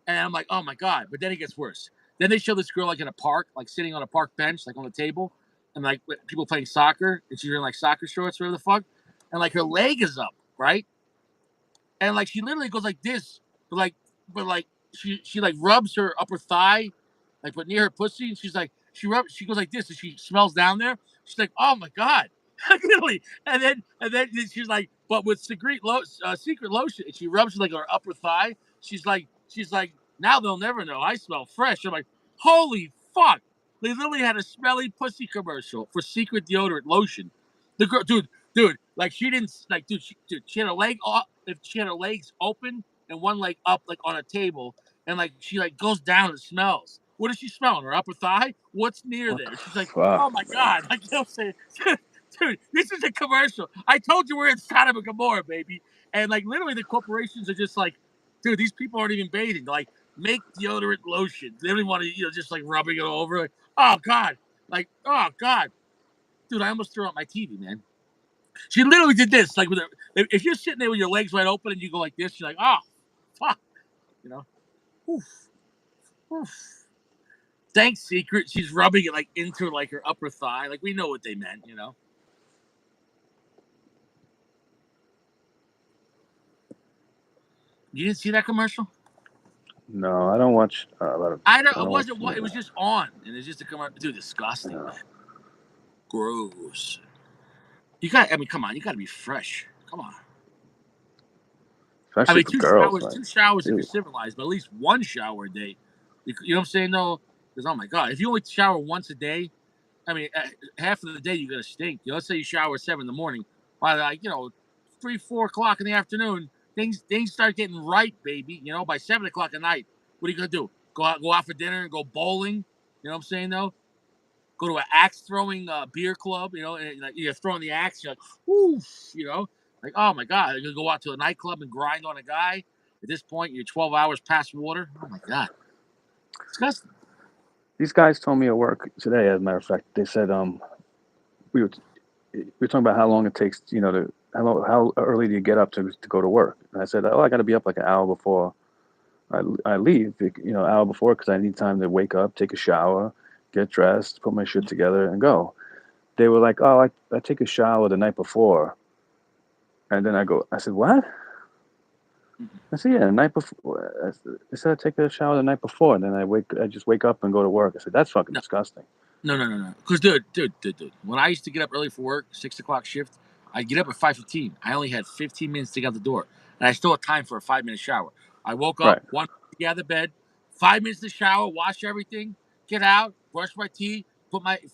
And I'm like, oh my God. But then it gets worse. Then they show this girl like in a park, like sitting on a park bench, like on a table, and like people playing soccer, and she's wearing like soccer shorts, whatever the fuck, and like her leg is up, right? And like she literally goes like this, but she like rubs her upper thigh, like but near her pussy, and she goes like this, and she smells down there. She's like, oh my God. Literally, and then she's like, but with secret lotion, and she rubs like her upper thigh. She's like, now they'll never know. I smell fresh. I'm like, holy fuck! They literally had a smelly pussy commercial for secret deodorant lotion. The girl, dude, like she didn't like, dude, she had her leg off. If she had her legs open, and one leg up like on a table, and like she like goes down and smells. What is she smelling? Her upper thigh? What's near What there? the She's like, oh fuck, my man? god! Like, you know what I'm saying, dude, this is a commercial. I told you we're in Sodom and Gomorrah, baby. And like literally, the corporations are just like, dude, these people aren't even bathing. They're like, make deodorant lotion. They don't even want to, just like rubbing it over. Like, oh god, oh god, dude, I almost threw out my TV, man. She literally did this, like with her. If you're sitting there with your legs wide open and you go like this, you're like, oh, fuck, you know. Oof, oof. Thanks, secret. She's rubbing it like into like her upper thigh. Like we know what they meant. You didn't see that commercial? No, I don't watch a lot of. I don't. I It don't watch. wasn't. It was Yeah, just on, and it's just a commercial. Dude, disgusting, yeah. man. Gross. You got. I mean, come on. You got to be fresh. Come on. I Especially mean, for two girls, showers. like, Two showers if you're ew. civilized, but at least one shower a day. You know what I'm saying? No, because oh my god, if you only shower once a day, I mean, half of the day you're gonna stink. Let's say you shower at 7 in the morning. By like 3, 4 o'clock in the afternoon, things start getting ripe, baby. By 7 o'clock at night, what are you gonna do? Go out for dinner and go bowling? You know what I'm saying though? Go to an axe throwing beer club. And like, you're throwing the axe. You're like, oof. Like oh my god, you're gonna go out to a nightclub and grind on a guy. At this point, you're 12 hours past water. Oh my god, disgusting. These guys told me at work today, as a matter of fact, they said we were talking about how long it takes, to how early do you get up to go to work? And I said, oh, I got to be up like an hour before I leave, hour before because I need time to wake up, take a shower, get dressed, put my shit together, and go. They were like, oh, I take a shower the night before, and then I said, what? I said, yeah, the night before. I said I take a shower the night before, and then I just wake up and go to work. I said, that's fucking No, disgusting. no. Because dude. When I used to get up early for work, 6 o'clock shift, I'd get up at 5:15. I only had 15 minutes to get out the door, and I still had time for a 5-minute shower. I woke up, Right, 1 minute to get out of the bed, 5 minutes to shower, wash everything, get out, brush my teeth,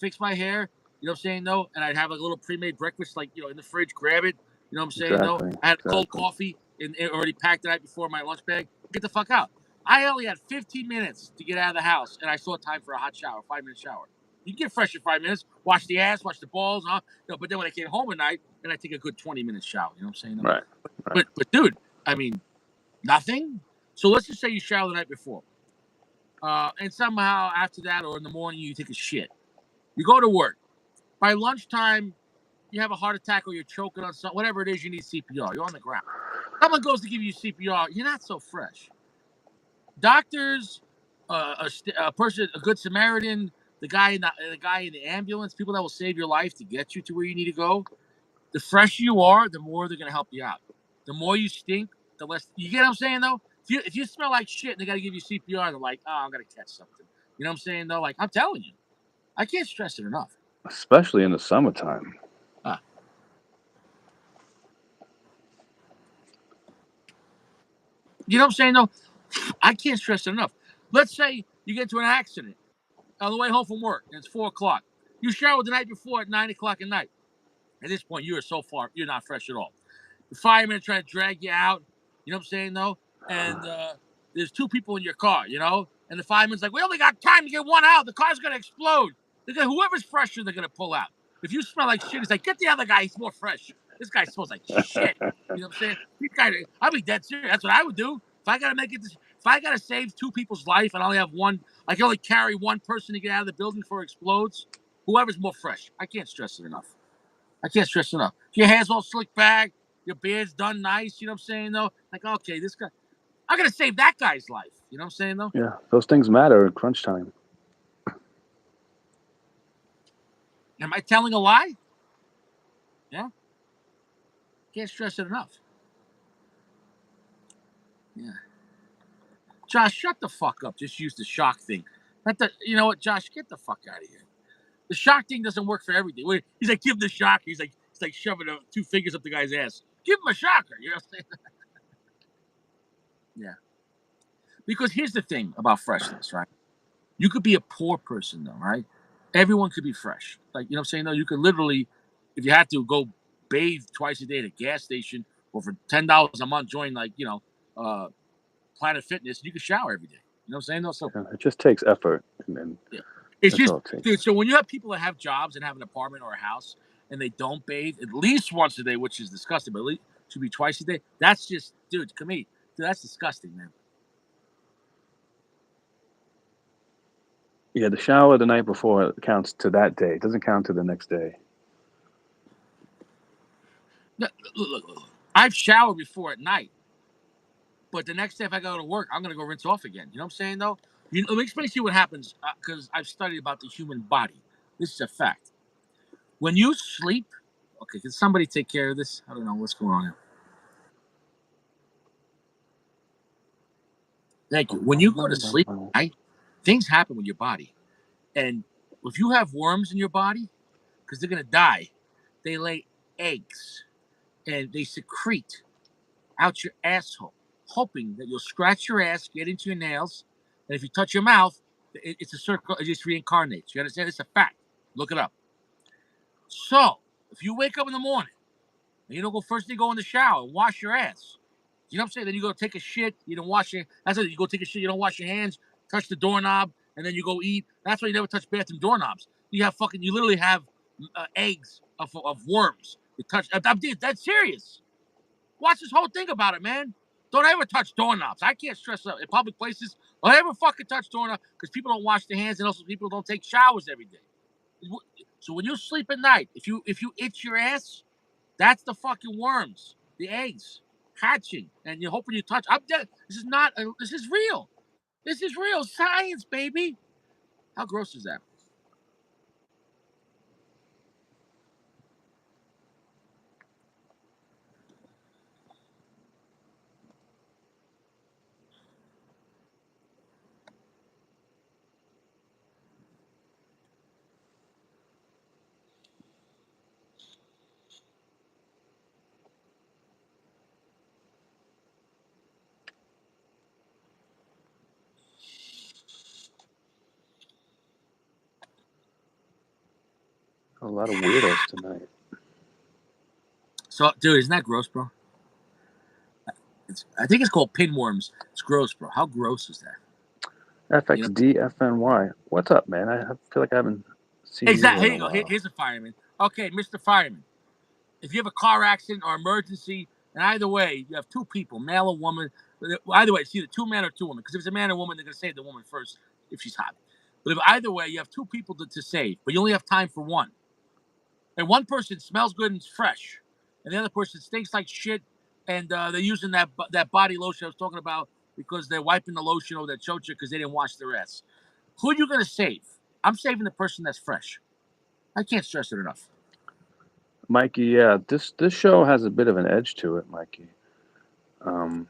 fix my hair. You know what I'm saying? No, and I'd have like a little pre-made breakfast, like in the fridge, grab it. You know what I'm saying? No, exactly, I had a cold exactly. coffee and already packed the night before my lunch bag. Get the fuck out. I only had 15 minutes to get out of the house, and I still had time for a hot shower, 5-minute shower. You can get fresh in 5 minutes, wash the ass, wash the balls, huh? But then when I came home at night, then I take a good 20-minute shower. You know what I'm saying? Right, right. But dude, I mean, nothing. So let's just say you shower the night before, and somehow after that or in the morning you take a shit. You go to work. By lunchtime, you have a heart attack or you're choking on something, whatever it is, you need CPR. You're on the ground. Someone goes to give you CPR, you're not so fresh. Doctors, a person, a good Samaritan, the guy in the ambulance, people that will save your life to get you to where you need to go. The fresher you are, the more they're gonna help you out. The more you stink, the less. You get what I'm saying though? If you smell like shit and they gotta give you CPR, they're like, oh, I'm gonna catch something. You know what I'm saying though? Like I'm telling you, I can't stress it enough. Especially in the summertime. Uh, you know what I'm saying though? I can't stress it enough. Let's say you get into an accident on the way home from work and it's 4 o'clock. You showered the night before at 9 o'clock at night. At this point, you are so far, you're not fresh at all. The firemen try to drag you out. You know what I'm saying, though? And there's two people in your car, and the fireman's like, we only got time to get one out. The car's going to explode. Whoever's fresher, they're going to pull out. If you smell like shit, he's like, get the other guy. He's more fresh. This guy smells like shit. You know what I'm saying? I'd be dead serious. That's what I would do. If I got to make it, if I got to save two people's life and I only have one, I can only carry one person to get out of the building before it explodes. Whoever's more fresh. I can't stress it enough. I can't stress enough. Your hair's all slicked back, your beard's done nice, you know what I'm saying though? Like, okay, this guy, I'm gonna save that guy's life. You know what I'm saying though? Yeah, those things matter at crunch time. Am I telling a lie? Yeah. Can't stress it enough. Yeah. Josh, shut the fuck up. Just use the shock thing. You know what, Josh, get the fuck out of here. The shock thing doesn't work for everything. He's like, give him the shocker. He's like shoving two fingers up the guy's ass. Give him a shocker. You know what I'm saying? Yeah. Because here's the thing about freshness, right? You could be a poor person though, right? Everyone could be fresh. Like, you know what I'm saying? Though you could literally, if you had to go bathe twice a day at a gas station or for $10 a month join like, Planet Fitness, and you can shower every day. You know what I'm saying? No, so It just takes effort, and yeah. It's that's just, all it takes. dude. So when you have people that have jobs and have an apartment or a house, and they don't bathe at least once a day, which is disgusting, but at least should be twice a day. That's just, dude. Come here, dude. That's disgusting, man. Yeah, the shower the night before counts to that day. It doesn't count to the next day. Look. I've showered before at night, but the next day if I go to work, I'm gonna go rinse off again. You know what I'm saying, though? Let me explain to you what happens because I've studied about the human body. This is a fact. When you sleep, okay, can somebody take care of this? I don't know what's going on here. Thank you. When you go to sleep, right, things happen with your body. And if you have worms in your body, because they're going to die, they lay eggs and they secrete out your asshole, hoping that you'll scratch your ass, get into your nails. And if you touch your mouth, it's a circle, it just reincarnates. You understand? It's a fact. Look it up. So if you wake up in the morning and you don't go first thing, go in the shower and wash your ass. You know what I'm saying? Then you go take a shit. You don't wash your. That's it. You go take a shit. You don't wash your hands. Touch the doorknob, and then you go eat. That's why you never touch bathroom doorknobs. You have fucking. You literally have eggs of worms. You touch. That's serious. Watch this whole thing about it, man. Don't ever touch doorknobs. I can't stress out in public places. Don't ever fucking touch doorknobs because people don't wash their hands, and also people don't take showers every day. So when you sleep at night, if you itch your ass, that's the fucking worms, the eggs hatching, and you're hoping you touch. I'm dead. This is not. This is real. This is real science, baby. How gross is that? A lot of weirdos tonight. So, dude, isn't that gross, bro? I think it's called pinworms. It's gross, bro. How gross is that? You know, FXDFNY. What's up, man? I feel like I haven't seen you exactly. in Here a you go. while. Here's a fireman. Okay, Mr. Fireman. If you have a car accident or emergency, and either way, you have two people, male or woman. Either way, it's either two men or two women. Because if it's a man or woman, they're going to save the woman first if she's hot. But if either way, you have two people to save, but you only have time for one. And one person smells good and is fresh, and the other person stinks like shit, and they're using that body lotion I was talking about because they're wiping the lotion over their chocha because they didn't wash their ass. Who are you going to save? I'm saving the person that's fresh. I can't stress it enough. Mikey, yeah, this show has a bit of an edge to it, Mikey. Um,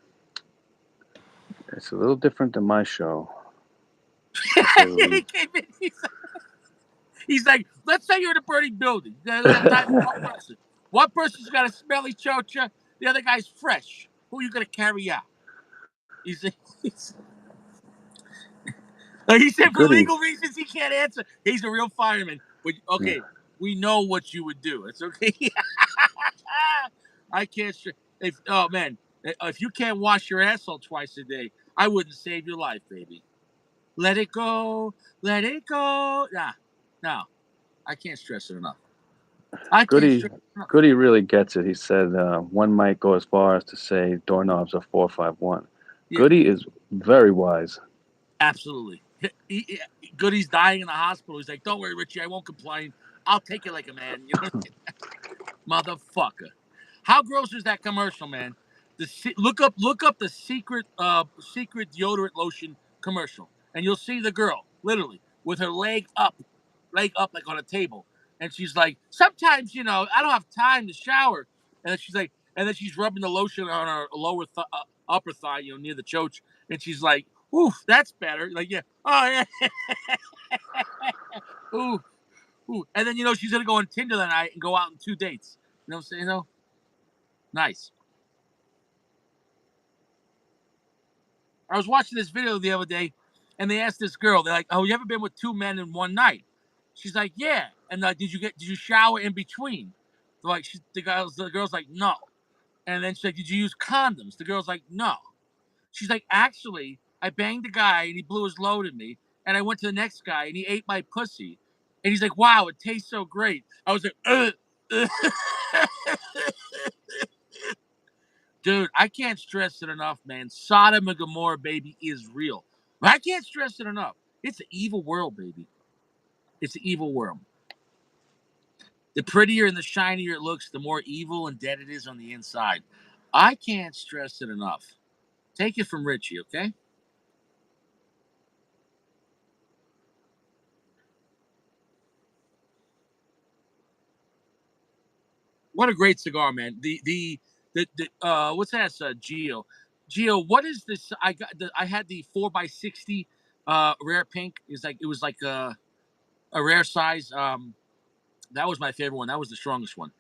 it's a little different than my show, to say the He least. came in. He's like, let's say you're in a burning building. We have time for one person. One person's got a smelly chocha. The other guy's fresh. Who are you going to carry out? He's, he's he said for Goody. legal reasons he can't answer. He's a real fireman. But Yeah. okay, we know what you would do. It's okay. I can't. If oh man, if you can't wash your asshole twice a day, I wouldn't save your life, baby. Let it go. Let it go. Nah, no, I can't stress it enough. I can't Goody, stress it enough. Goody really gets it. He said one might go as far as to say doorknobs are 451. Yeah, Goody is very wise. absolutely. Goody's dying in the hospital. He's like, "Don't worry, Richie. I won't complain. I'll take it like a man." You know, motherfucker. How gross is that commercial, man? Look up the secret deodorant lotion commercial, and you'll see the girl literally with her leg up like on a table, and she's like, sometimes I don't have time to shower, and then she's like, and then she's rubbing the lotion on her upper thigh, near the choach, and she's like, oof, that's better. Like, yeah, oh yeah, ooh, ooh, and then she's gonna go on Tinder that night and go out on 2 dates. You know what I'm saying? Though, nice. I was watching this video the other day, and they asked this girl, they're like, "Oh, you ever been with two men in one night?" She's like, "Yeah." And did you shower in between? They're like, the girl's like, "No." And then she's like, "Did you use condoms?" The girl's like, "No." She's like, actually, I banged the guy and he blew his load at me, and I went to the next guy and he ate my pussy, and he's like, wow, it tastes so great. I was like, dude, I can't stress it enough, man. Sodom and Gomorrah, baby, is real. I can't stress it enough. It's an evil world, baby. It's an evil world. The prettier and the shinier it looks, the more evil and dead it is on the inside. I can't stress it enough. Take it from Richie, okay? What a great cigar, man. The what's that? Geo. Geo, what is this? I had the 4x60 rare pink. It was like a rare size. That was my favorite one. That was the strongest one.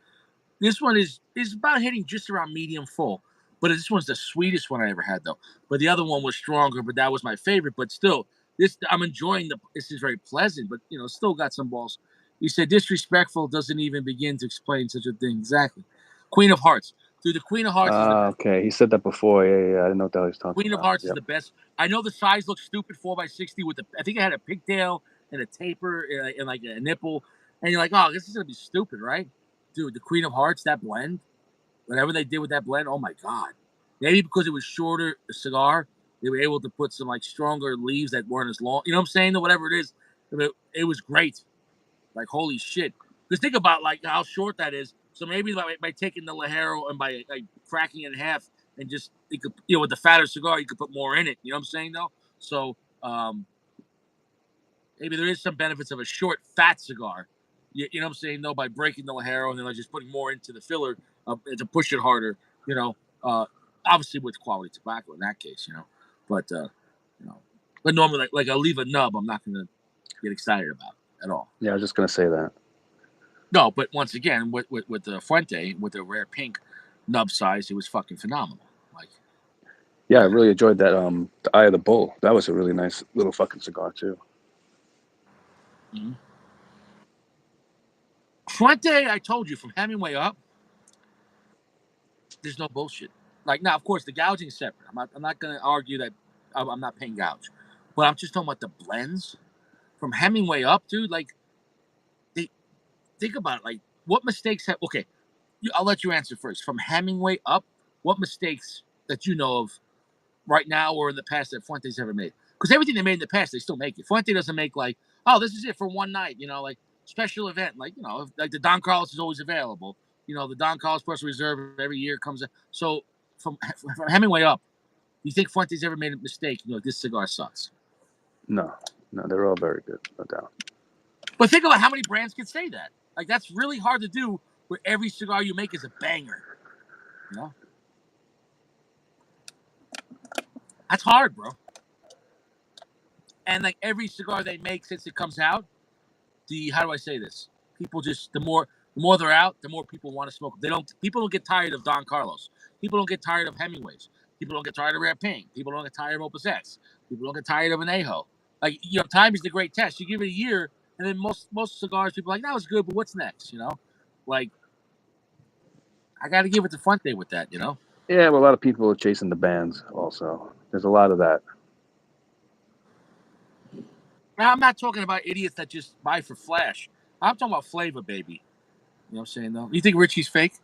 This one is about hitting just around medium full. But this one's the sweetest one I ever had though. But the other one was stronger, but that was my favorite. But still, this I'm enjoying this is very pleasant, but still got some balls. You said disrespectful doesn't even begin to explain such a thing. Exactly. Queen of Hearts. Dude, the Queen of Hearts is the best. Okay. He said that before. Yeah. I didn't know what the hell he was talking Queen of about. Hearts is Yep. the best. I know the size looks stupid, 4x60 with the. I think it had a pigtail and a taper and like a nipple, and you're like, oh, this is gonna be stupid, right? Dude, the Queen of Hearts, that blend, whatever they did with that blend, oh my god. Maybe because it was shorter a cigar, they were able to put some like stronger leaves that weren't as long. You know what I'm saying? Or whatever it is, it was great. Like holy shit. Because think about like how short that is. So maybe by taking the Lajero and by like cracking it in half and just you could with the fatter cigar you could put more in it. You know what I'm saying though? So maybe there is some benefits of a short fat cigar. You know what I'm saying though by breaking the Lajero and then like just putting more into the filler to push it harder. You know, obviously with quality tobacco in that case. But you know, but normally like I'll leave a nub. I'm not gonna get excited about at all. Yeah, I was just gonna say that. No, but once again, with the Fuente, with the rare pink nub size, it was fucking phenomenal. Like, Yeah, I really enjoyed that. The Eye of the Bull. That was a really nice little fucking cigar too. mhm. Fuente, I told you, from Hemingway up, there's no bullshit. Like, now, of course, the gouging is separate. I'm not going to argue that I'm not paying gouge, but I'm just talking about the blends from Hemingway up, dude. Like, they think about it. Like, what mistakes have? Okay, I'll let you answer first. From Hemingway up, what mistakes that you know of right now or in the past that Fuente's ever made? Because everything they made in the past, they still make it. Fuente doesn't make like, oh, this is it for one night, like special event, like like the Don Carlos is always available. The Don Carlos Personal Reserve every year comes in. So from Hemingway up, do you think Fuente's ever made a mistake? This cigar sucks. No, they're all very good, no doubt. But think about how many brands can say that. Like that's really hard to do. Where every cigar you make is a banger. You know, that's hard, bro. And like every cigar they make since it comes out, how do I say this? People just the more they're out, the more people want to smoke. People don't get tired of Don Carlos. People don't get tired of Hemingways. People don't get tired of Rare Pink. People don't get tired of Opus X. People don't get tired of an Ajo. Like time is the great test. You give it a year, and then most cigars people are like that was good, but what's next? Like I got to give it to Fuente with that. Yeah, well, a lot of people are chasing the bands. Also, there's a lot of that. Now, I'm not talking about idiots that just buy for flash. I'm talking about flavor, baby. You know what I'm saying though? You think Richie's fake?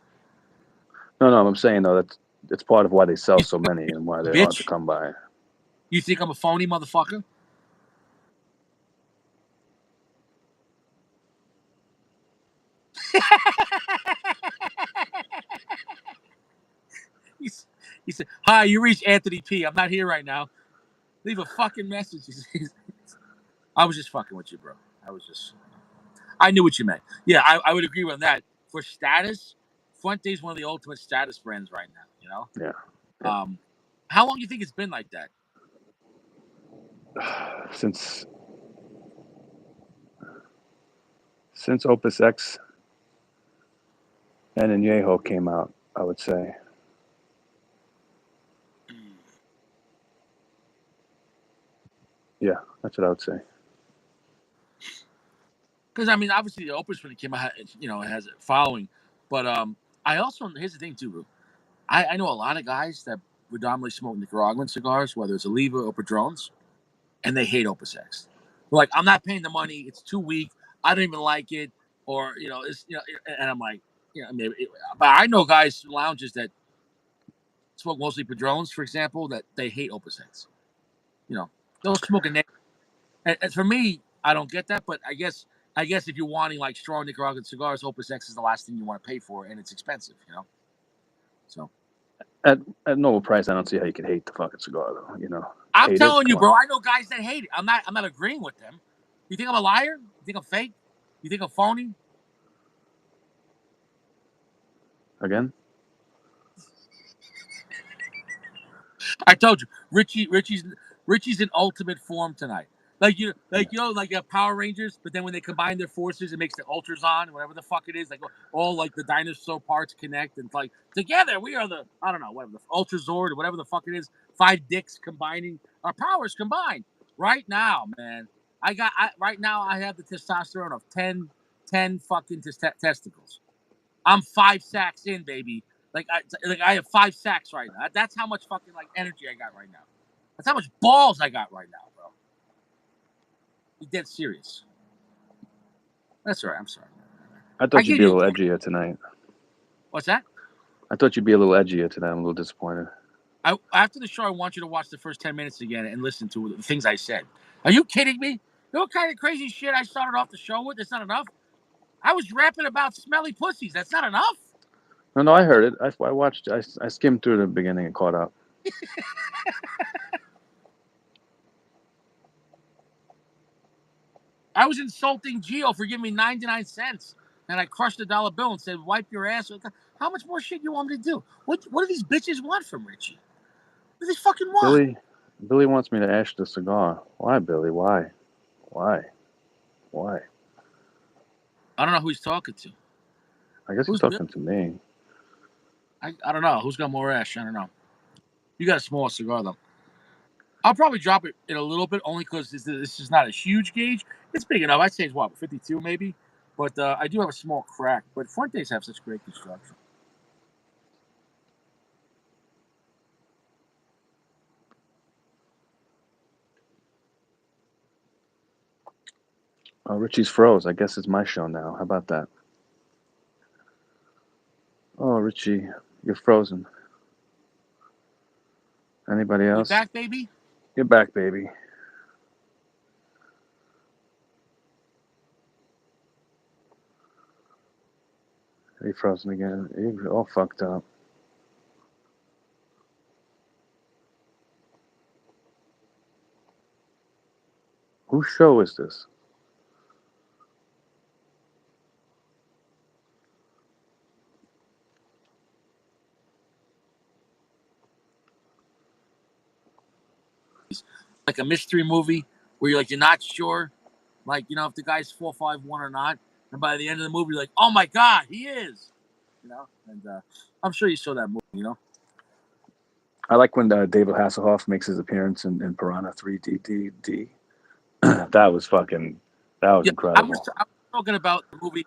No, I'm saying though that's it's part of why they sell You so many and why they're hard to bitch. come by. You think I'm a phony motherfucker? He's, he said, "Hi, you reached Anthony P. I'm not here right now. Leave a fucking message." I was just fucking with you, bro. I knew what you meant. Yeah, I would agree with that. For status, Fuente's one of the ultimate status brands right now. Yeah, yeah. How long do you think it's been like that? Since Opus X and Añejo came out, I would say. Yeah, that's what I would say. Because I mean, obviously, the Opus when it came out, it has a following. But I also here's the thing too, bro. I know a lot of guys that predominantly smoke Nicaraguan cigars, whether it's Oliva or Padrones, and they hate Opus X. They're like, I'm not paying the money. It's too weak. I don't even like it. Or it's and I'm like, maybe. But I know guys in lounges that smoke mostly Padrones, for example, that they hate Opus X. They'll smoke a. And for me, I don't get that. But I guess if you're wanting like strong Nicaraguan cigars, Opus X is the last thing you want to pay for, and it's expensive. So At normal price, I don't see how you could hate the fucking cigar though. I'm Hate it? telling you, Come on. bro. I know guys that hate it. I'm not agreeing with them. You think I'm a liar? You think I'm fake? You think I'm phony? Again? I told you, Richie's in ultimate form tonight. Like Power Rangers, but then when they combine their forces, it makes the Ultrazon, whatever the fuck it is. Like all like the dinosaur parts connect, and it's like together we are the whatever the Ultrazord or whatever the fuck it is. 5 dicks combining our powers combined. Right now, man, right now I have the testosterone of 10 fucking testicles. I'm 5 sacks in, baby. Like I have 5 sacks right now. That's how much fucking like energy I got right now. That's how much balls I got right now, bro. You dead serious? That's all right. I'm sorry. I thought you'd be a little edgier tonight. What's that? I thought you'd be a little edgier tonight. I'm a little disappointed. After the show, I want you to watch the first 10 minutes again and listen to the things I said. Are you kidding me? You know what kind of crazy shit I started off the show with? That's not enough. I was rapping about smelly pussies. That's not enough. No, I heard it. I watched. I skimmed through the beginning and caught up. I was insulting Gio for giving me 99 cents. And I crushed a dollar bill and said, wipe your ass. How much more shit you want me to do? What do these bitches want from Richie? What do they fucking want? Billy wants me to ash the cigar. Why, Billy? Why? Why? I don't know who he's talking to. I guess he's talking to me. I don't know. Who's got more ash? I don't know. You got a small cigar, though. I'll probably drop it in a little bit, only because this is not a huge gauge. It's big enough. I'd say it's, 52 maybe? But I do have a small crack. But Fuentes have such great construction. Oh, Richie's froze. I guess it's my show now. How about that? Oh, Richie, you're frozen. Anybody else? You back, baby? You're back, baby. Are you frozen again? You're all fucked up. Whose show is this? Like a mystery movie where you're not sure, if the guy's 451 or not. And by the end of the movie, you're like, oh my God, he is. And I'm sure you saw that movie, I like when David Hasselhoff makes his appearance in Piranha 3D. That was incredible. I was talking about the movie.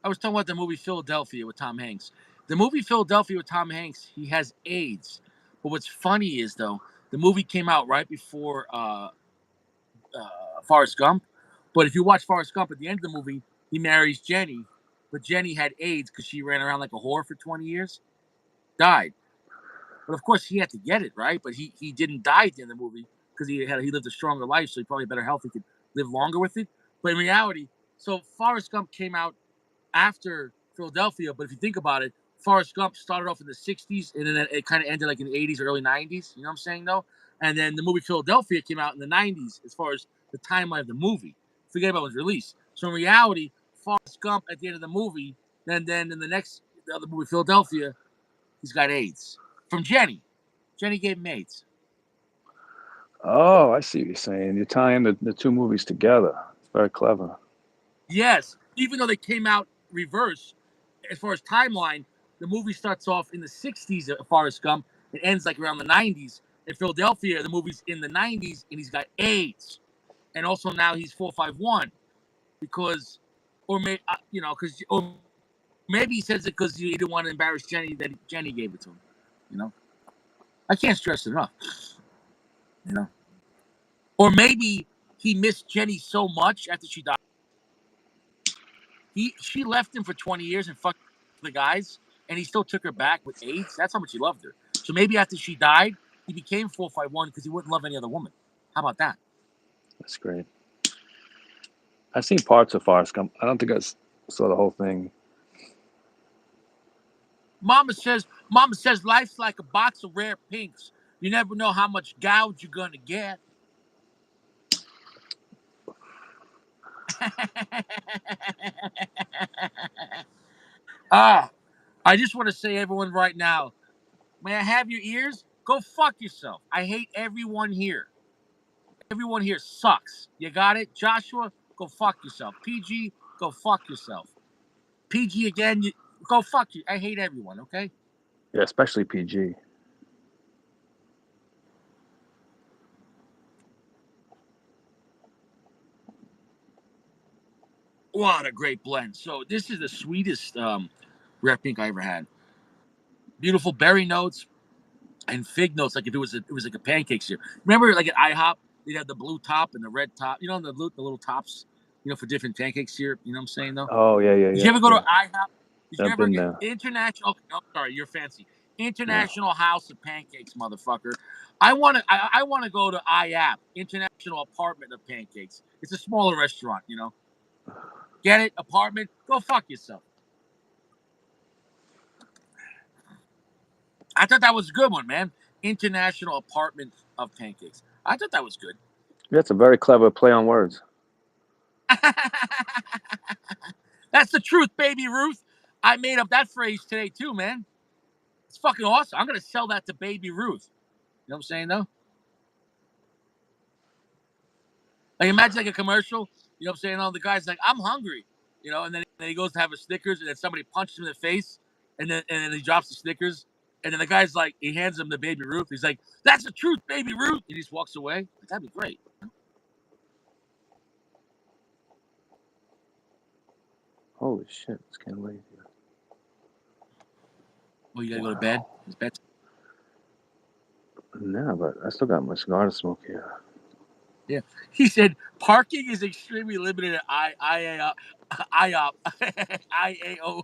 I was talking about the movie Philadelphia with Tom Hanks. The movie Philadelphia with Tom Hanks, he has AIDS. But what's funny is, though, the movie came out right before Forrest Gump. But if you watch Forrest Gump, at the end of the movie, he marries Jenny. But Jenny had AIDS because she ran around like a whore for 20 years. Died. But of course, he had to get it, right? But he didn't die at the end of the movie because he lived a stronger life, so he probably had better health. He could live longer with it. But in reality, so Forrest Gump came out after Philadelphia. But if you think about it, Forrest Gump started off in the 60s and then it kind of ended like in the 80s, early 90s. You know what I'm saying, though? And then the movie Philadelphia came out in the 90s as far as the timeline of the movie. Forget about when it was released. So in reality, Forrest Gump at the end of the movie, then in the other movie, Philadelphia, he's got AIDS from Jenny. Jenny gave him AIDS. Oh, I see what you're saying. You're tying the two movies together. It's very clever. Yes, even though they came out reverse, as far as timeline, the movie starts off in the 60s at Forrest Gump. It ends like around the 90s. In Philadelphia, the movie's in the 90s, and he's got AIDS. And also now he's 451 because, or maybe he says it because he didn't want to embarrass Jenny that Jenny gave it to him. I can't stress it enough. You know, or maybe he missed Jenny so much after she died. She left him for 20 years and fucked the guys, and he still took her back with AIDS. That's how much he loved her. So maybe after she died, he became 451 because he wouldn't love any other woman. How about that? That's great. I've seen parts of Forrest Gump. I don't think I saw the whole thing. Mama says life's like a box of rare pinks. You never know how much gouge you're gonna get. Ah, I just want to say, everyone, right now, may I have your ears? Go fuck yourself. I hate everyone here. Everyone here sucks. You got it? Joshua, go fuck yourself. PG, go fuck yourself. PG again, go fuck you. I hate everyone, okay? Yeah, especially PG. What a great blend. So this is the sweetest red pink I ever had. Beautiful berry notes and fig notes, like if it was like a pancake syrup. Remember, like at IHOP, they'd have the blue top and the red top. You know, the little tops. You know, for different pancake syrup. You know what I'm saying though? Oh yeah, yeah, Did you yeah, ever go to yeah. IHOP? Did you I've ever been get there. international? Oh, sorry, you're fancy. Yeah. International House of Pancakes, motherfucker. I want to go to IAP, International Apartment of Pancakes. It's a smaller restaurant, you know. Get it? Apartment? Go fuck yourself. I thought that was a good one, man. International Apartment of Pancakes. I thought that was good. That's a very clever play on words. That's the truth, baby Ruth. I made up that phrase today too, man. It's fucking awesome. I'm gonna sell that to baby Ruth. You know what I'm saying though? Like imagine like a commercial. You know what I'm saying? All the guy's like, I'm hungry. You know, and then he goes to have a Snickers, and then somebody punches him in the face, and then he drops the Snickers, and then the guy's like, he hands him the baby Ruth. He's like, "That's the truth, baby Ruth," and he just walks away. That'd be great. Holy shit, it's getting late here. Oh, you gotta go to bed. Wow. It's bed. No, but I still got my cigar to smoke here. Yeah. He said parking is extremely limited at IAO. IAO.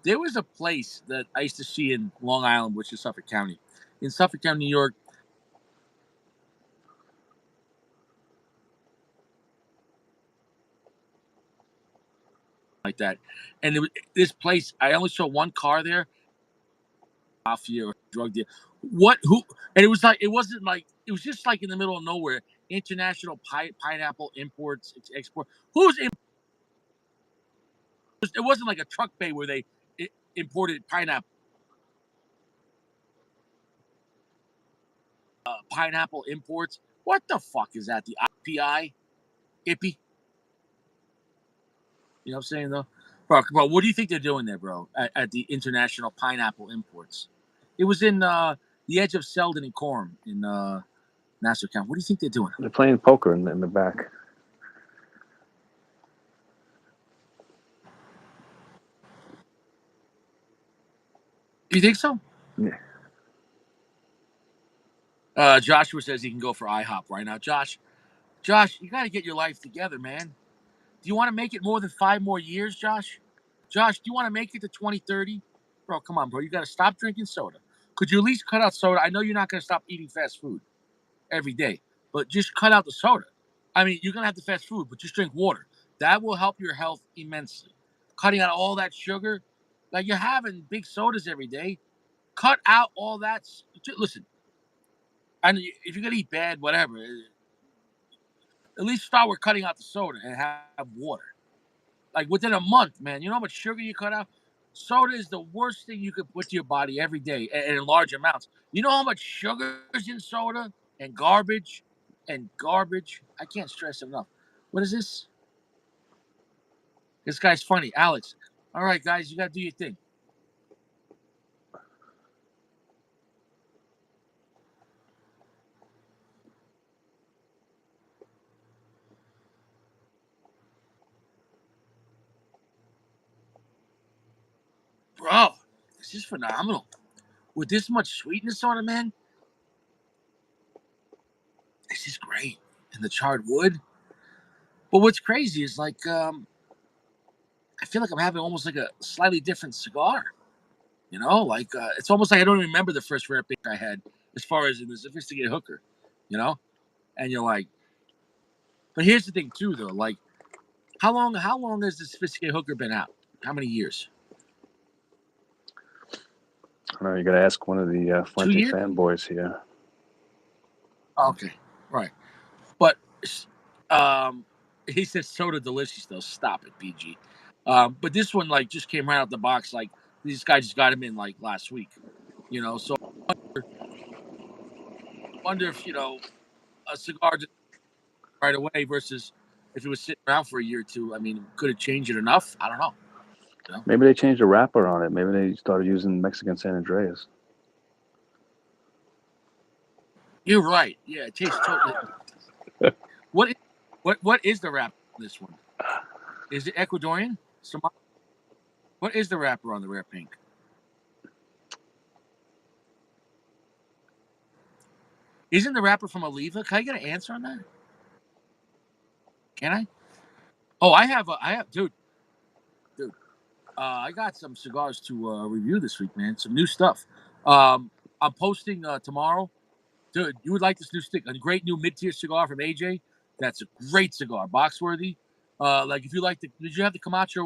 There was a place that I used to see in Long Island, which is Suffolk County. In Suffolk County, New York, like that. And this place, I only saw one car there, mafia or drug deal. What? Who? And it was like, it wasn't like, it was just like in the middle of nowhere. International pineapple imports, export. Who's in? It wasn't like a truck bay where they imported pineapple. Pineapple imports. What the fuck is that? The IPI? IPI? You know what I'm saying though? Bro, what do you think they're doing there, bro? At the International Pineapple Imports. It was in the edge of Selden and Coram in Nassau County. What do you think they're doing? They're playing poker in the back. You think so? Yeah. Joshua says he can go for IHOP right now. Josh, you got to get your life together, man. Do you want to make it more than 5 more years, Josh? Josh, do you want to make it to 2030? Bro, come on, bro. You got to stop drinking soda. Could you at least cut out soda? I know you're not going to stop eating fast food every day, but just cut out the soda. I mean, you're going to have the fast food, but just drink water. That will help your health immensely. Cutting out all that sugar, like you're having big sodas every day. Cut out all that. Listen, and if you're going to eat bad, whatever, at least start with cutting out the soda and have water. Like within a month, man. You know how much sugar you cut out? Soda is the worst thing you could put to your body every day and in large amounts. You know how much sugar is in soda and garbage and garbage? I can't stress it enough. What is this? This guy's funny. Alex. All right, guys, you got to do your thing. bro, this is phenomenal. With this much sweetness on it, man, this is great. And the charred wood. But what's crazy is like, I feel like I'm having almost like a slightly different cigar. Like it's almost like I don't even remember the first rare pink I had, as far as in the sophisticated hooker. You know, and you're like, but here's the thing too, though. Like, how long has the sophisticated hooker been out? How many years? I don't know. You got to ask one of the Two Fuente years? fanboys here. Okay, right. But um, he said soda delicious though. Stop it, PG. But this one like just came right out the box. Like this guy just got him in like last week. So I wonder if a cigar just right away versus if it was sitting around for a year or two. I mean, could it change it enough? I don't know. You know? Maybe they changed the wrapper on it. Maybe they started using Mexican San Andreas. You're right. Yeah, it tastes totally. What is, what is the wrapper on this one? Is it Ecuadorian? What is the wrapper on the rare pink? Isn't the wrapper from Oliva? Can I get an answer on that? Can I? Oh, dude. I got some cigars to review this week, man. Some new stuff. I'm posting tomorrow. Dude, you would like this new stick. A great new mid-tier cigar from AJ. That's a great cigar. Box worthy. Like if you like did you have the Camacho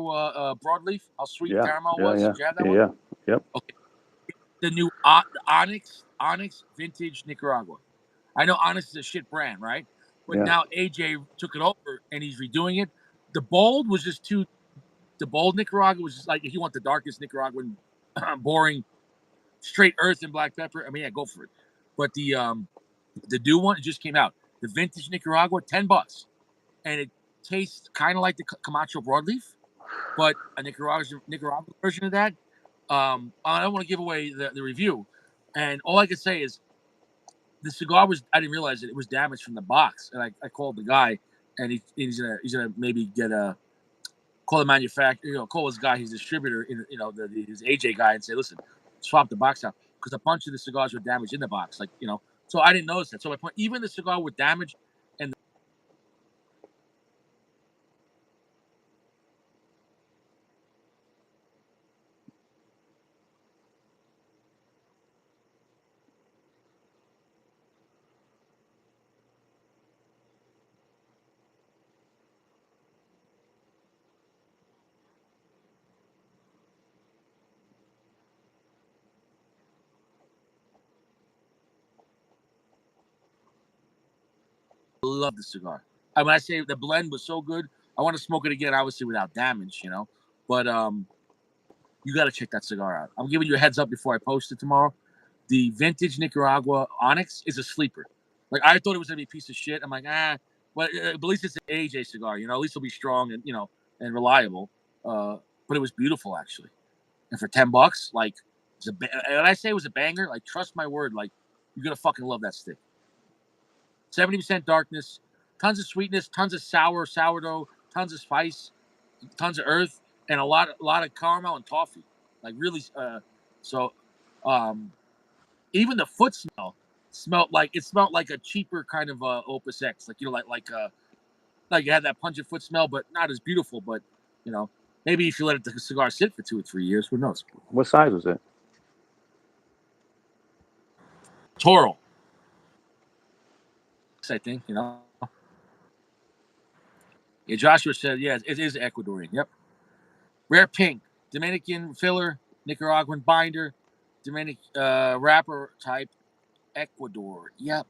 broadleaf? How sweet and Yeah, caramel it yeah, was? yeah, Did you have that yeah, one? yeah. Yep. Okay. The new the Onyx Vintage Nicaragua. I know Onyx is a shit brand, right? But Yeah. now AJ took it over and he's redoing it. The bold was just too. The bold Nicaragua was just like if you want the darkest Nicaraguan, boring, straight earth and black pepper. I mean, yeah, go for it. But the new one it just came out. The vintage Nicaragua, $10, and it tastes kind of like the Camacho broadleaf, but a Nicaragua version of that. I don't want to give away the review, and all I can say is the cigar was. I didn't realize it was damaged from the box, and I called the guy, and he's gonna maybe get a call the manufacturer, call his guy, his distributor, his AJ guy, and say, listen, swap the box out because a bunch of the cigars were damaged in the box, So I didn't notice that. So my point, even the cigar with damage, and love the cigar. When I say the blend was so good, I want to smoke it again, obviously without damage. But you got to check that cigar out. I'm giving you a heads up before I post it tomorrow. The vintage Nicaragua Onyx is a sleeper. Like I thought it was gonna be a piece of shit. I'm like, but at least it's an AJ cigar. At least it'll be strong and reliable. But it was beautiful actually. And for $10, like, when I say it was a banger, like, trust my word, like, you're gonna fucking love that stick. 70% darkness, tons of sweetness, tons of sourdough, tons of spice, tons of earth, and a lot of caramel and toffee. Like really, so um, even the foot smelled like a cheaper kind of Opus X, like like it had that pungent foot smell, but not as beautiful. But you know, maybe if you let the cigar sit for 2 or 3 years, who knows? What size was it? Toro, I think. Yeah, Joshua said, yeah, it is Ecuadorian. Yep. Rare pink, Dominican filler, Nicaraguan binder, Dominican wrapper type, Ecuador. Yep.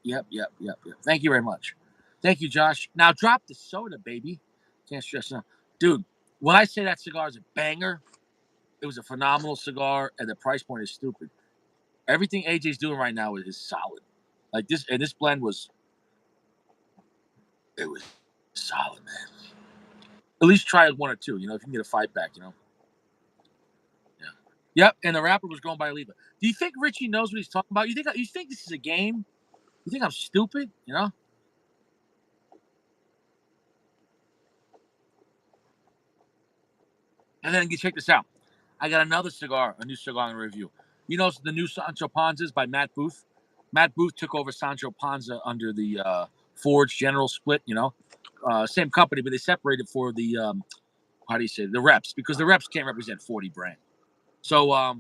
Thank you very much. Thank you, Josh. Now drop the soda, baby. Can't stress enough. Dude, when I say that cigar is a banger, it was a phenomenal cigar, and the price point is stupid. Everything AJ's doing right now is solid. Like this, and this blend it was solid, man. At least try one or two, if you can get a 5 pack, Yeah. Yep, and the rapper was going by Oliva. Do you think Richie knows what he's talking about? You think this is a game? You think I'm stupid? And then you check this out. I got another cigar, a new cigar in review. You know the new Sancho Panzas by Matt Booth. Matt Booth took over Sancho Panza under the Forge General split. Same company, but they separated for the how do you say the reps, because the reps can't represent 40 brand. So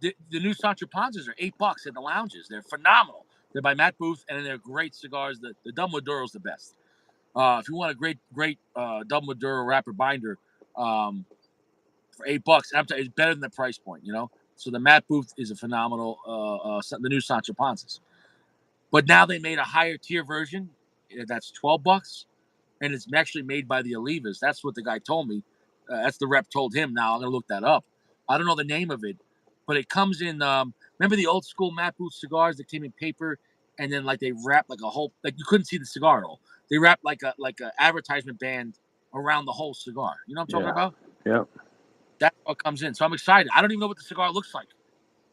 the new Sancho Panzas are $8 in the lounges. They're phenomenal. They're by Matt Booth, and they're great cigars. The Dum Maduro is the best. If you want a great Dum Maduro wrapper binder for $8, it's better than the price point. So the Matt Booth is a phenomenal. The new Sancho Panzas, but now they made a higher tier version. That's $12, and it's actually made by the Olivas. That's what the guy told me. That's the rep told him. Now I'm gonna look that up. I don't know the name of it, but it comes in. Remember the old school Matt Booth cigars that came in paper, and then like they wrapped like a whole, like you couldn't see the cigar at all. They wrapped like a advertisement band around the whole cigar. You know what I'm talking about? Yep. That's what comes in. So I'm excited. I don't even know what the cigar looks like.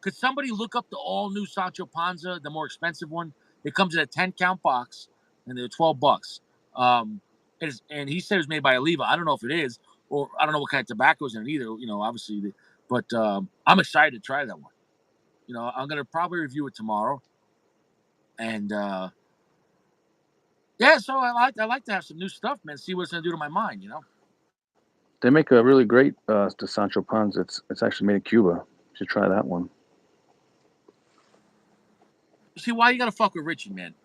Could somebody look up the all new Sancho Panza, the more expensive one? It comes in a 10 count box, and they're $12. And he said it was made by Oliva. I don't know if it is, or I don't know what kind of tobacco is in it either. Obviously, but I'm excited to try that one. I'm gonna probably review it tomorrow, and yeah. So I like to have some new stuff, man. See what it's gonna do to my mind. They make a really great the Sancho Panza. It's actually made in Cuba. You should try that one. See why you gotta fuck with Richie, man.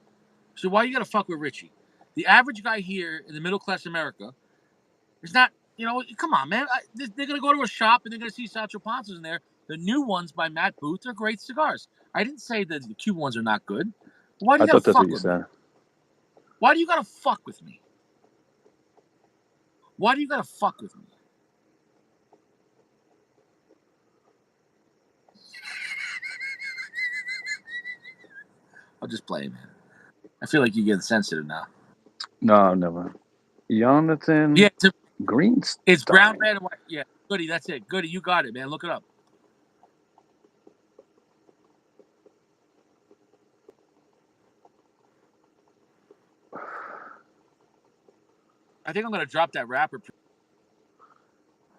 See why you gotta fuck with Richie. The average guy here in the middle class America is not. Come on, man. They're gonna go to a shop and they're gonna see Sancho Panzas in there. The new ones by Matt Booth are great cigars. I didn't say that the Cuban ones are not good. Why do I you gotta thought that's what fuck you with me? said. Why do you gotta fuck with me? Why do you gotta fuck with me? I'll just play, man. I feel like you get sensitive now. No, never. Jonathan Yeah, Greenstein. it's brown, red, and white. Yeah, Goody, that's it. Goody, you got it, man. Look it up. I think I'm gonna drop that wrapper.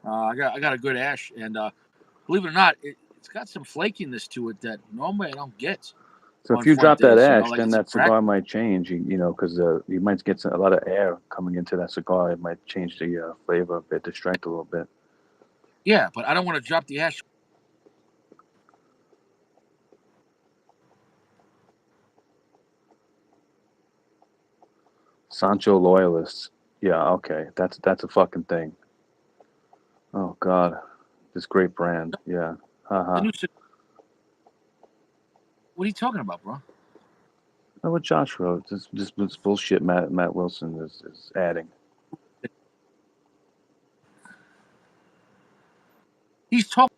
I got a good ash, and believe it or not, it's got some flakiness to it that normally I don't get. So if On you drop that Fuentes, ash, like then it's that cigar might change. Because you might get a lot of air coming into that cigar. It might change the flavor a bit, the strength a little bit. Yeah, but I don't want to drop the ash. Sancho loyalists. Yeah, okay, that's a fucking thing. Oh God, this great brand. Yeah, haha. What are you talking about, bro? Oh, what Josh wrote. This bullshit. Matt Wilson is adding. He's talking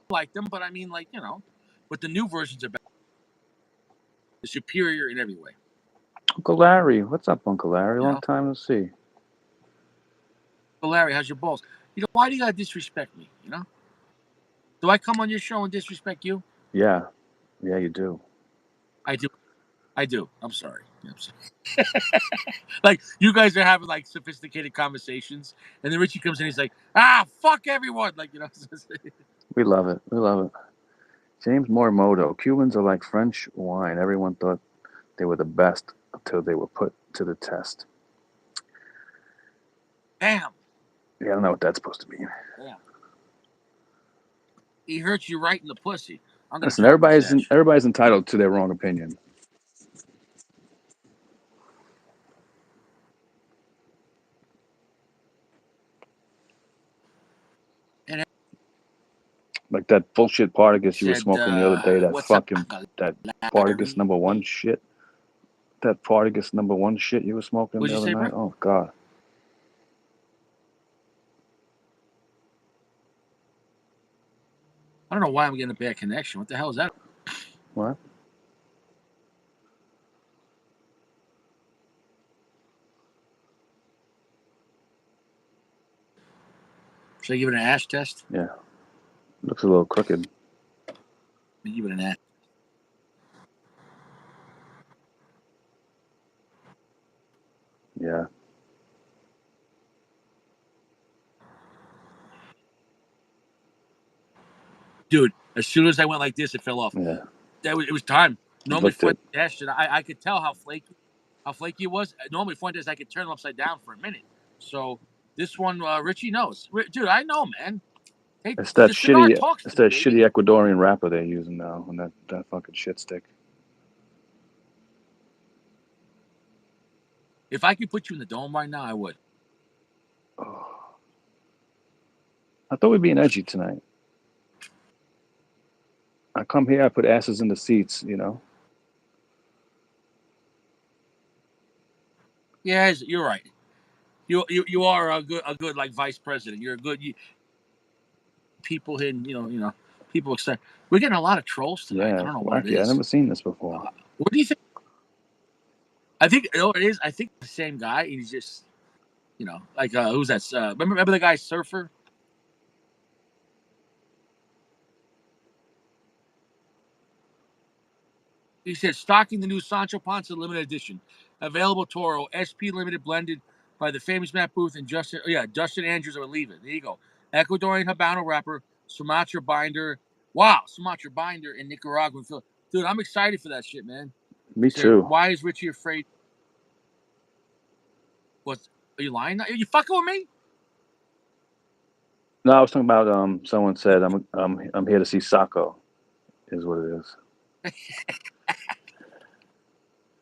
like them, but I mean, but the new versions are better, superior in every way. Uncle Larry, what's up, Uncle Larry? Long time no see. Uncle Larry, how's your balls? Why do you gotta disrespect me? Do I come on your show and disrespect you? Yeah, you do. I do. I'm sorry. Like you guys are having like sophisticated conversations, and then Richie comes in, he's like, fuck everyone, We love it. We love it. James Morimoto. Cubans are like French wine. Everyone thought they were the best until they were put to the test. Damn. Yeah, I don't know what that's supposed to mean. Damn. He hurts you right in the pussy. I'm gonna Listen, drop this ash. everybody's entitled to their own opinion. Like that bullshit Partagas you were smoking the other day. That fucking that Partagas #1 shit. That Partagas #1 shit you were smoking the other night. Oh God. I don't know why I'm getting a bad connection. What the hell is that? What? Should I give it an ash test? Yeah. Looks a little crooked. Let me give it an ash. Yeah. Dude, as soon as I went like this, it fell off. Yeah. It was time. It Normally looked it. Fuente dashed it. I could tell how flaky it was. Normally Fuentes I could turn him upside down for a minute. So this one, Richie knows. Dude, I know, man. Hey, It's that the cigar shitty. talks It's to me, that baby. shitty Ecuadorian wrapper they're using now, and that fucking shit stick. If I could put you in the dome right now, I would. Oh, I thought we'd be edgy tonight. I come here, I put asses in the seats. Yeah, you're right. You are a good like vice president. You're a good people hitting. People excited. We're getting a lot of trolls tonight. I Yeah, don't know what it wacky. I is. never seen this before. What do you think? I think you know what it is. I think the same guy. He's just like who's that? Remember the guy Surfer? He said stocking the new Sancho Panza limited edition, available Toro SP limited blended by the famous Matt Booth and Justin Andrews of Leave It. There you go. Ecuadorian Habano wrapper, Sumatra binder. Wow, Sumatra binder and Nicaraguan fill. Dude, I'm excited for that shit, man. Me Say, too. why is Richie afraid? What? Are you lying? Are you fucking with me? No, I was talking about someone said I'm here to see Sacco, is what it is.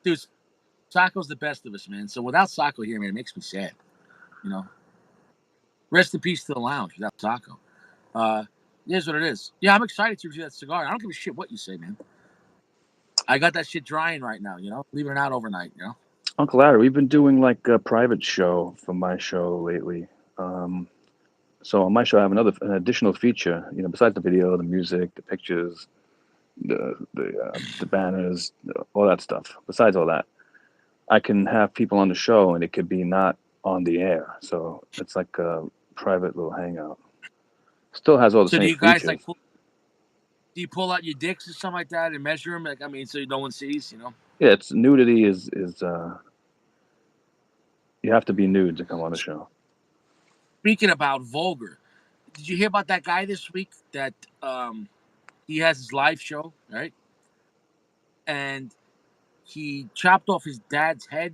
Dude, Sacco's the best of us, man. So without Sacco here, man, it makes me sad. You know, rest in peace to the lounge without Sacco. Uh, it is what it is. Yeah, I'm excited to review that cigar. I don't give a shit what you say, man. I got that shit drying right now. Leaving it out overnight. Uncle Larry, we've been doing like a private show for my show lately. Um, so on my show, I have an additional feature. Besides the video, the music, the pictures, the banners, all that stuff. Besides all that, I can have people on the show, and it could be not on the air. So it's like a private little hangout. Still has all the So do same you guys features. like do you pull out your dicks or something like that and measure them? Like, so no one sees. Yeah, it's nudity is you have to be nude to come on the show. Speaking about vulgar, did you hear about that guy this week that he has his live show, right? And he chopped off his dad's head.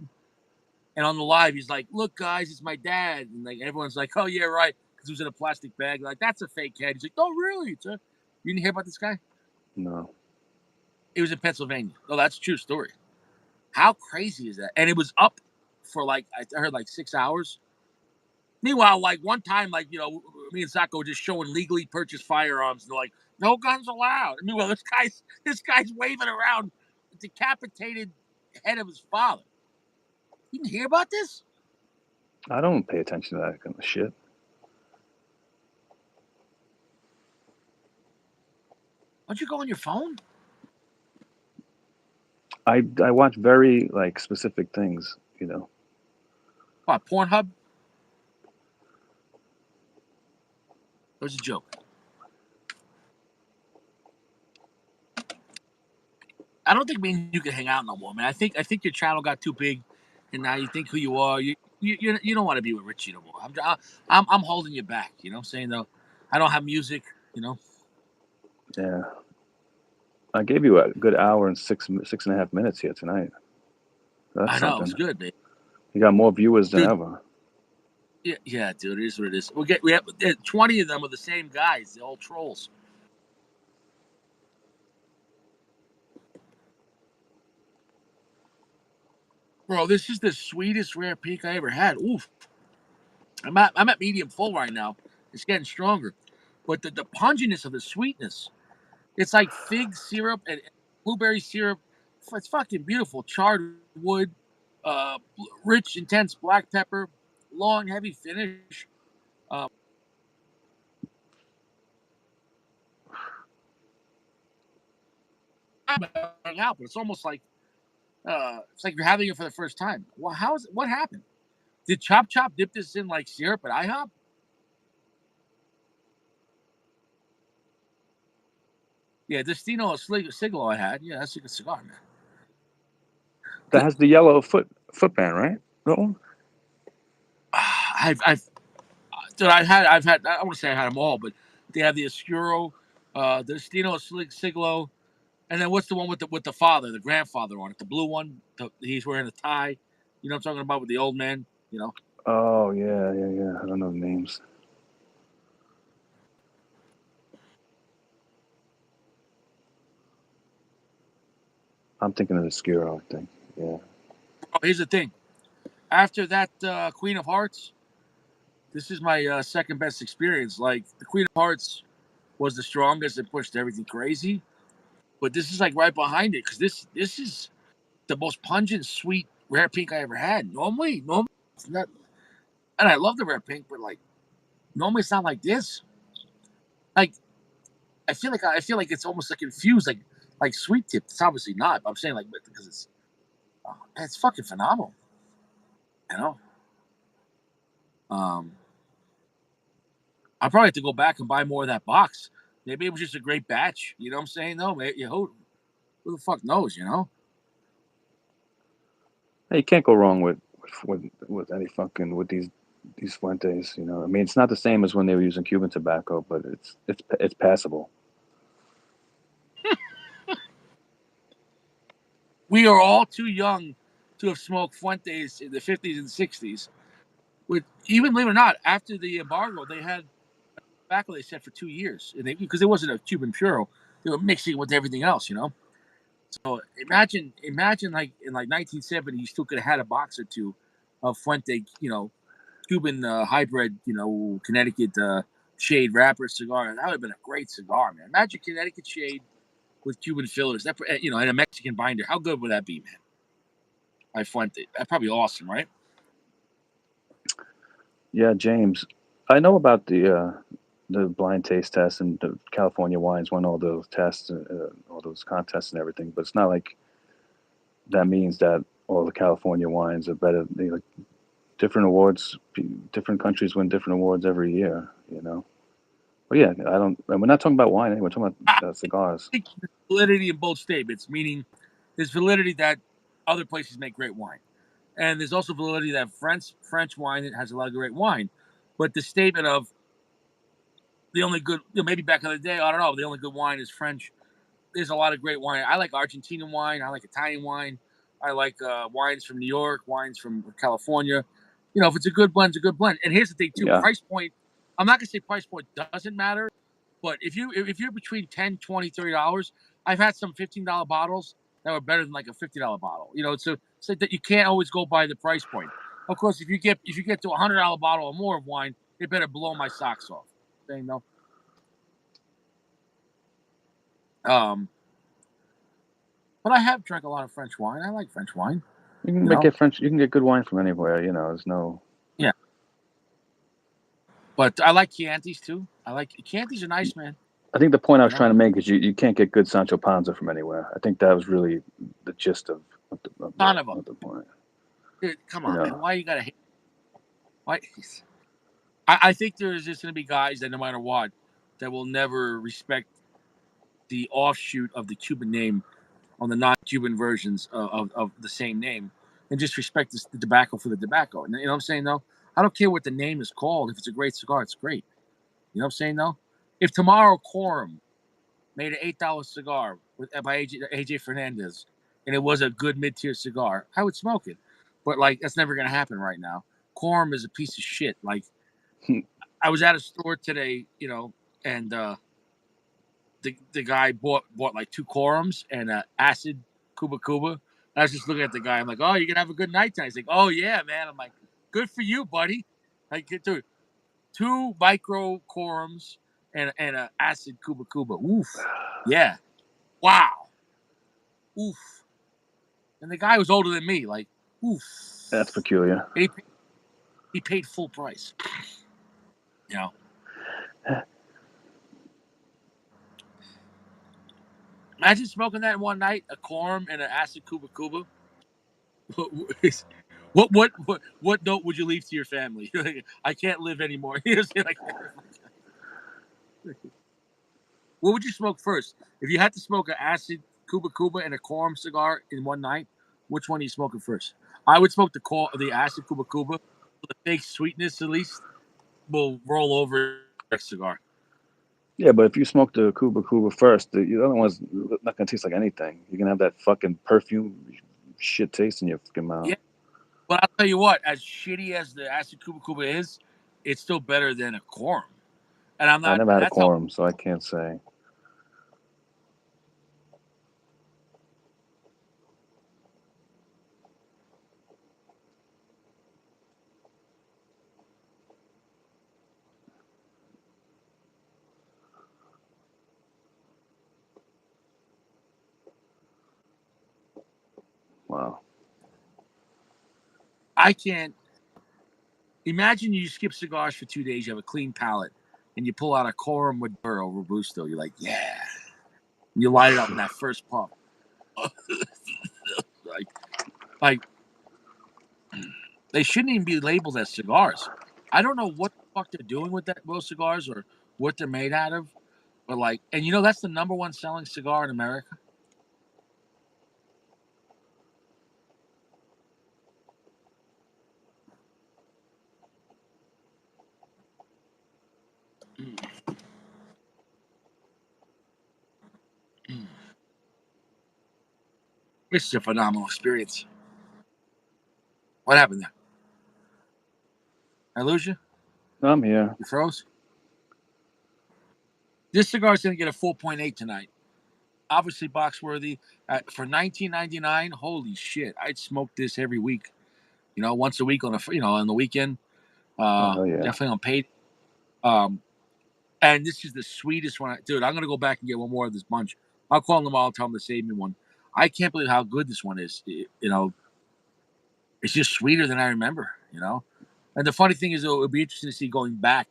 And on the live, he's like, "Look, guys, it's my dad." And like everyone's like, "Oh yeah, right," because it was in a plastic bag. Like that's a fake head. He's like, "Oh really? You didn't hear about this guy? No, It was in Pennsylvania. Oh, that's a true story. How crazy is that?" And it was up for like I heard like 6 hours. Meanwhile, like one time, like me and Sacco were just showing legally purchased firearms. And they're like, "No guns allowed." And meanwhile, this guy's waving around the decapitated head of his father. You didn't hear about this? I don't pay attention to that kind of shit. Why don't you go on your phone? I watch very like specific things. What, Pornhub? It was a joke. I don't think me and you can hang out no more, man. I think your channel got too big, and now you think who you are. You don't want to be with Richie no more. I'm holding you back. You know what I'm saying though. I don't have music. You know. Yeah, I gave you a good hour and 6.5 minutes here tonight. That's I know something. it's good, man. You got more viewers than Dude, ever. yeah, dude. It is what it is. We have 20 of them are the same guys. They're all trolls. Bro, this is the sweetest rare peak I ever had. Oof. I'm at medium full right now. It's getting stronger, but the punginess of the sweetness. It's like fig syrup and blueberry syrup. It's fucking beautiful. Charred wood, rich, intense black pepper, long, heavy finish. Uh, out, but it's almost like it's like you're having it for the first time. Well, what happened? Did Chop Chop dip this in like syrup at IHOP? Yeah, Destino Siglo I had. Yeah, that's a good cigar, man. That has the yellow footband, right? That one? I've dude, I've had I want to say I had them all, but they have the Oscuro, the Stino Siglo, and then what's the one with the father, the grandfather on it, the blue one? He's wearing a tie. You know what I'm talking about with the old man. You know. Oh yeah, yeah, yeah. I don't know the names. I'm thinking of the Skiro, I think. Yeah. Oh, here's the thing. After that Queen of Hearts, this is my second best experience. Like the Queen of Hearts was the strongest and pushed everything crazy, but this is like right behind it because this is the most pungent, sweet rare pink I ever had. Normally it's not, and I love the rare pink, but like normally it's not like this. Like I feel like it's almost like infused, like sweet tip. It's obviously not. But I'm saying like because it's fucking phenomenal. You know. Um, I probably have to go back and buy more of that box. Maybe it was just a great batch. You know what I'm saying? No, maybe, who the fuck knows? You know. Hey, you can't go wrong with any fucking with these Fuentes. You know, I mean, it's not the same as when they were using Cuban tobacco, but it's passable. We are all too young to have smoked Fuentes in the 50s and 60s. With even believe it or not, after the embargo, they had tobacco they said for 2 years, and because it wasn't a Cuban puro, they were mixing it with everything else. You know. So imagine like in like 1970, you still could have had a box or two of Fuente, Cuban hybrid, Connecticut shade wrapper cigar. That would have been a great cigar, man. Imagine Connecticut shade with Cuban fillers. That and a Mexican binder. How good would that be, man? By Fuente. That's probably awesome, right? Yeah, James, I know about the blind taste test and the California wines won all those tests, all those contests and everything. But it's not like that means that all the California wines are better. Like different awards, different countries win different awards every year. You know. But yeah, I don't. And we're not talking about wine. We're talking I about cigars. think there's validity in both statements, meaning there's validity that other places make great wine. And there's also validity that French wine has a lot of great wine. But the statement of the only good, maybe back in the day, I don't know, the only good wine is French. There's a lot of great wine. I like Argentinian wine. I like Italian wine. I like wines from New York, wines from California. If it's a good blend, it's a good blend. And here's the thing too: Yeah. price point. I'm not gonna say price point doesn't matter, but if you're between 10, 20, $30, I've had some $15 bottles that were better than like a $50 bottle. So that you can't always go by the price point. Of course, if you get to $100 bottle or more of wine, it better blow my socks off. Saying no. Um, but I have drank a lot of French wine. I like French wine. You can You know. get French. You can get good wine from anywhere. You know, there's no. Yeah. But I like Chiantis too. I like Chiantis are nice, man. I think the point I You was know, trying to make is you can't get good Sancho Panza from anywhere. I think that was really the gist son of a of the point. dude, come You on, know, man. Why you gotta hate? Why? I think there's just gonna be guys that no matter what, that will never respect the offshoot of the Cuban name on the non-Cuban versions of the same name, and just respect the tobacco for the tobacco. And you know what I'm saying? Though I don't care what the name is called. If it's a great cigar, it's great. You know what I'm saying? Though, if tomorrow Quorum made an $8 cigar by AJ Fernandez, and it was a good mid-tier cigar, I would smoke it. But like that's never gonna happen right now. Quorum is a piece of shit. Like I was at a store today, and the guy bought like two Quorums and acid Cuba Cuba. I was just looking at the guy. I'm like, oh, you're gonna have a good night tonight. He's like, oh yeah, man. I'm like, good for you, buddy. Like, dude, two micro Quorums and a acid Cuba Cuba. Oof, yeah, wow, oof. And the guy was older than me. Like, oof. that's peculiar. And he paid full price. You know, imagine smoking that one night, a Quorum and an acid Cuba Cuba. What note would you leave to your family? I can't live anymore. What would you smoke first? If you had to smoke an acid Cuba Cuba and a Quorum cigar in one night, which one are you smoking first? I would smoke the acid Cuba Cuba the fake sweetness at least will roll over a cigar. Yeah, but if you smoke the Cuba Cuba first, the other one's not gonna taste like anything. You're gonna have that fucking perfume shit taste in your fucking mouth. Yeah, but I'll tell you what, as shitty as the acid Cuba Cuba is, it's still better than a quorum. And I'm I not, never and had a that's how. quorum, so I can't say. Wow. I can't imagine you skip cigars for 2 days, you have a clean palate, and you pull out a quorum Maduro Robusto. You're like, yeah. And you light it up in that first puff. like, like they shouldn't even be labeled as cigars. I don't know what the fuck they're doing with those cigars or what they're made out of. But like, and you know that's the number one selling cigar in America. This is a phenomenal experience. What happened there? I lose you? I'm here. You froze? This cigar is going to get a 4.8 tonight. Obviously box worthy. For 19.99. Holy shit! I'd smoke this every week. You know, once a week on the weekend. Oh hell yeah. Definitely on paid. Um, and this is the sweetest one, dude. I'm gonna go back and get one more of this bunch. I'll call them all, tell them to save me one. I can't believe how good this one is. It's just sweeter than I remember. And the funny thing is, it'll be interesting to see going back.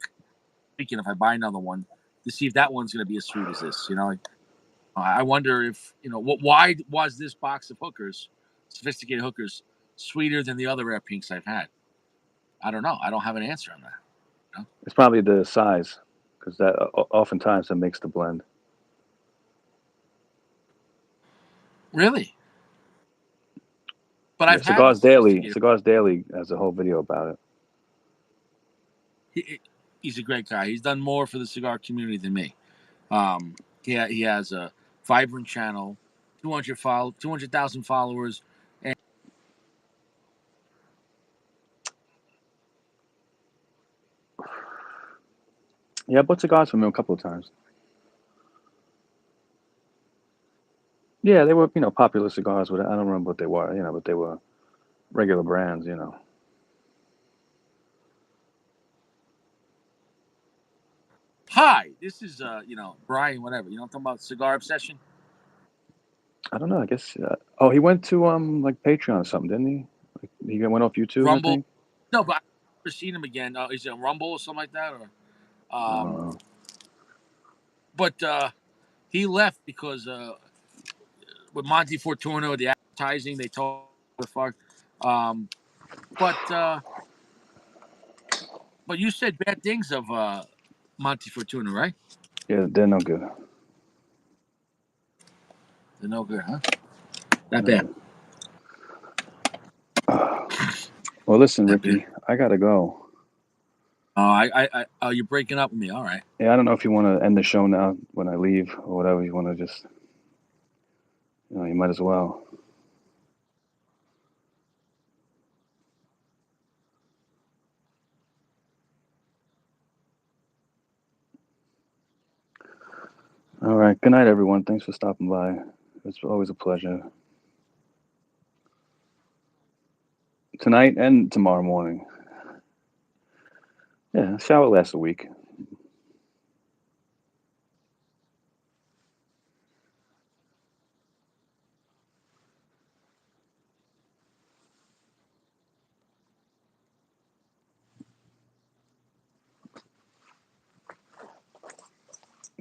Speaking, if I buy another one, to see if that one's gonna be as sweet as this. I wonder if why was this box of hookers, sophisticated hookers, sweeter than the other rare pinks I've had? I don't know. I don't have an answer on that. You know? It's probably the size, because that oftentimes that makes the blend. Really? But Yeah, I've had the sophisticated. Cigars Daily has a whole video about it. He, he's a great guy. He's done more for the cigar community than me. He has a vibrant channel, 200,000 followers, and Yeah, I bought cigars from him a couple of times. Yeah, they were popular cigars, but I don't remember what they were. But they were regular brands. hi, this is Brian, whatever. I'm talking about cigar obsession. I don't know. I guess. Oh, he went to like Patreon or something, didn't he? Like, he went off YouTube, I Rumble. think. No, but I've never seen him again. Is it Rumble or something like that? Or I don't know. but he left because with Monty Fortuna, the advertising, they told the fuck. Um, but but you said bad things of Monty Fortuna, right? Yeah, they're no good. They're no good, huh? That bad. No. Well, listen, That bad. Ricky, I gotta go. Oh, you're breaking up with me. All right. Yeah, I don't know if you want to end the show now when I leave or whatever. You want to just, you might as well. All right. Good night, everyone. Thanks for stopping by. It's always a pleasure. Tonight and tomorrow morning. Yeah, shower lasts a week.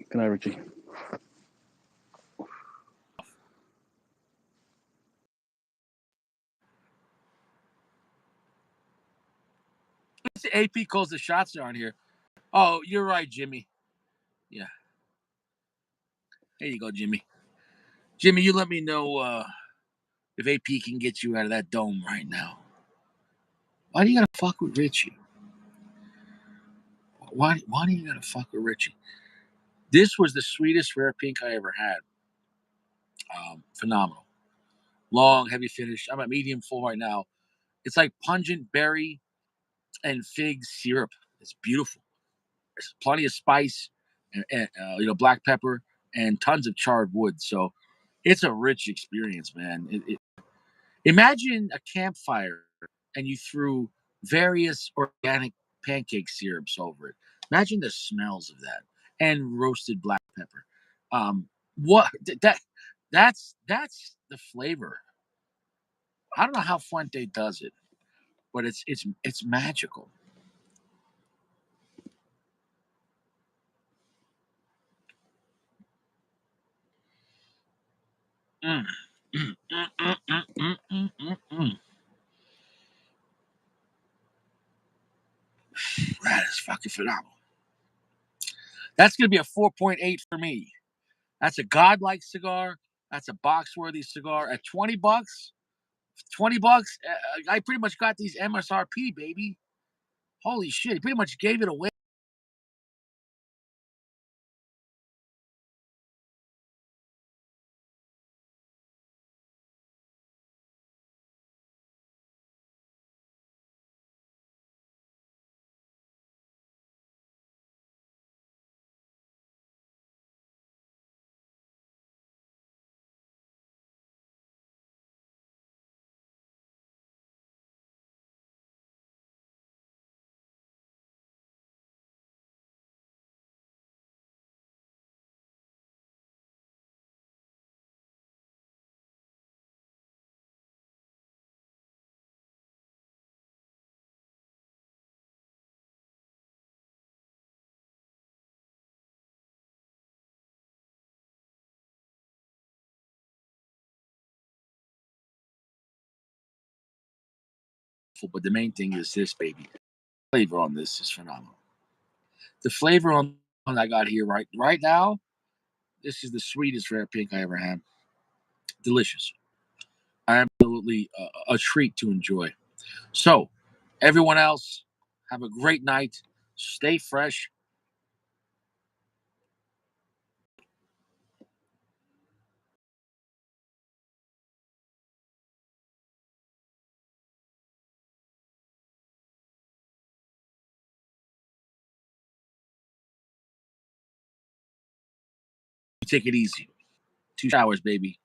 Good night, Richie. AP calls the shots on here. Oh, you're right, Jimmy. Yeah. There you go, Jimmy. Jimmy, you let me know if AP can get you out of that dome right now. Why do you gotta fuck with Richie? Why do you gotta fuck with Richie? This was the sweetest rare pink I ever had. Phenomenal. Long, heavy finish. I'm at medium full right now. It's like pungent berry and fig syrup. It's beautiful. There's plenty of spice and black pepper and tons of charred wood. So it's a rich experience, man. Imagine a campfire and you threw various organic pancake syrups over it. Imagine the smells of that and roasted black pepper. What that's the flavor. I don't know how Fuente does it, but it's magical. Mm, mm, mm, mm, mm, mm, mm, mm, mm. That is fucking phenomenal. That's gonna be a 4.8 for me. That's a godlike cigar. That's a box worthy cigar at 20 bucks. 20 bucks. I pretty much got these MSRP, baby. Holy shit. He pretty much gave it away. But the main thing is this, baby. Flavor on this is phenomenal. The flavor on I got here right now, this is the sweetest rare pink I ever had. Delicious. Absolutely a treat to enjoy. So, everyone else, have a great night. Stay fresh. Take it easy. 2 showers, baby.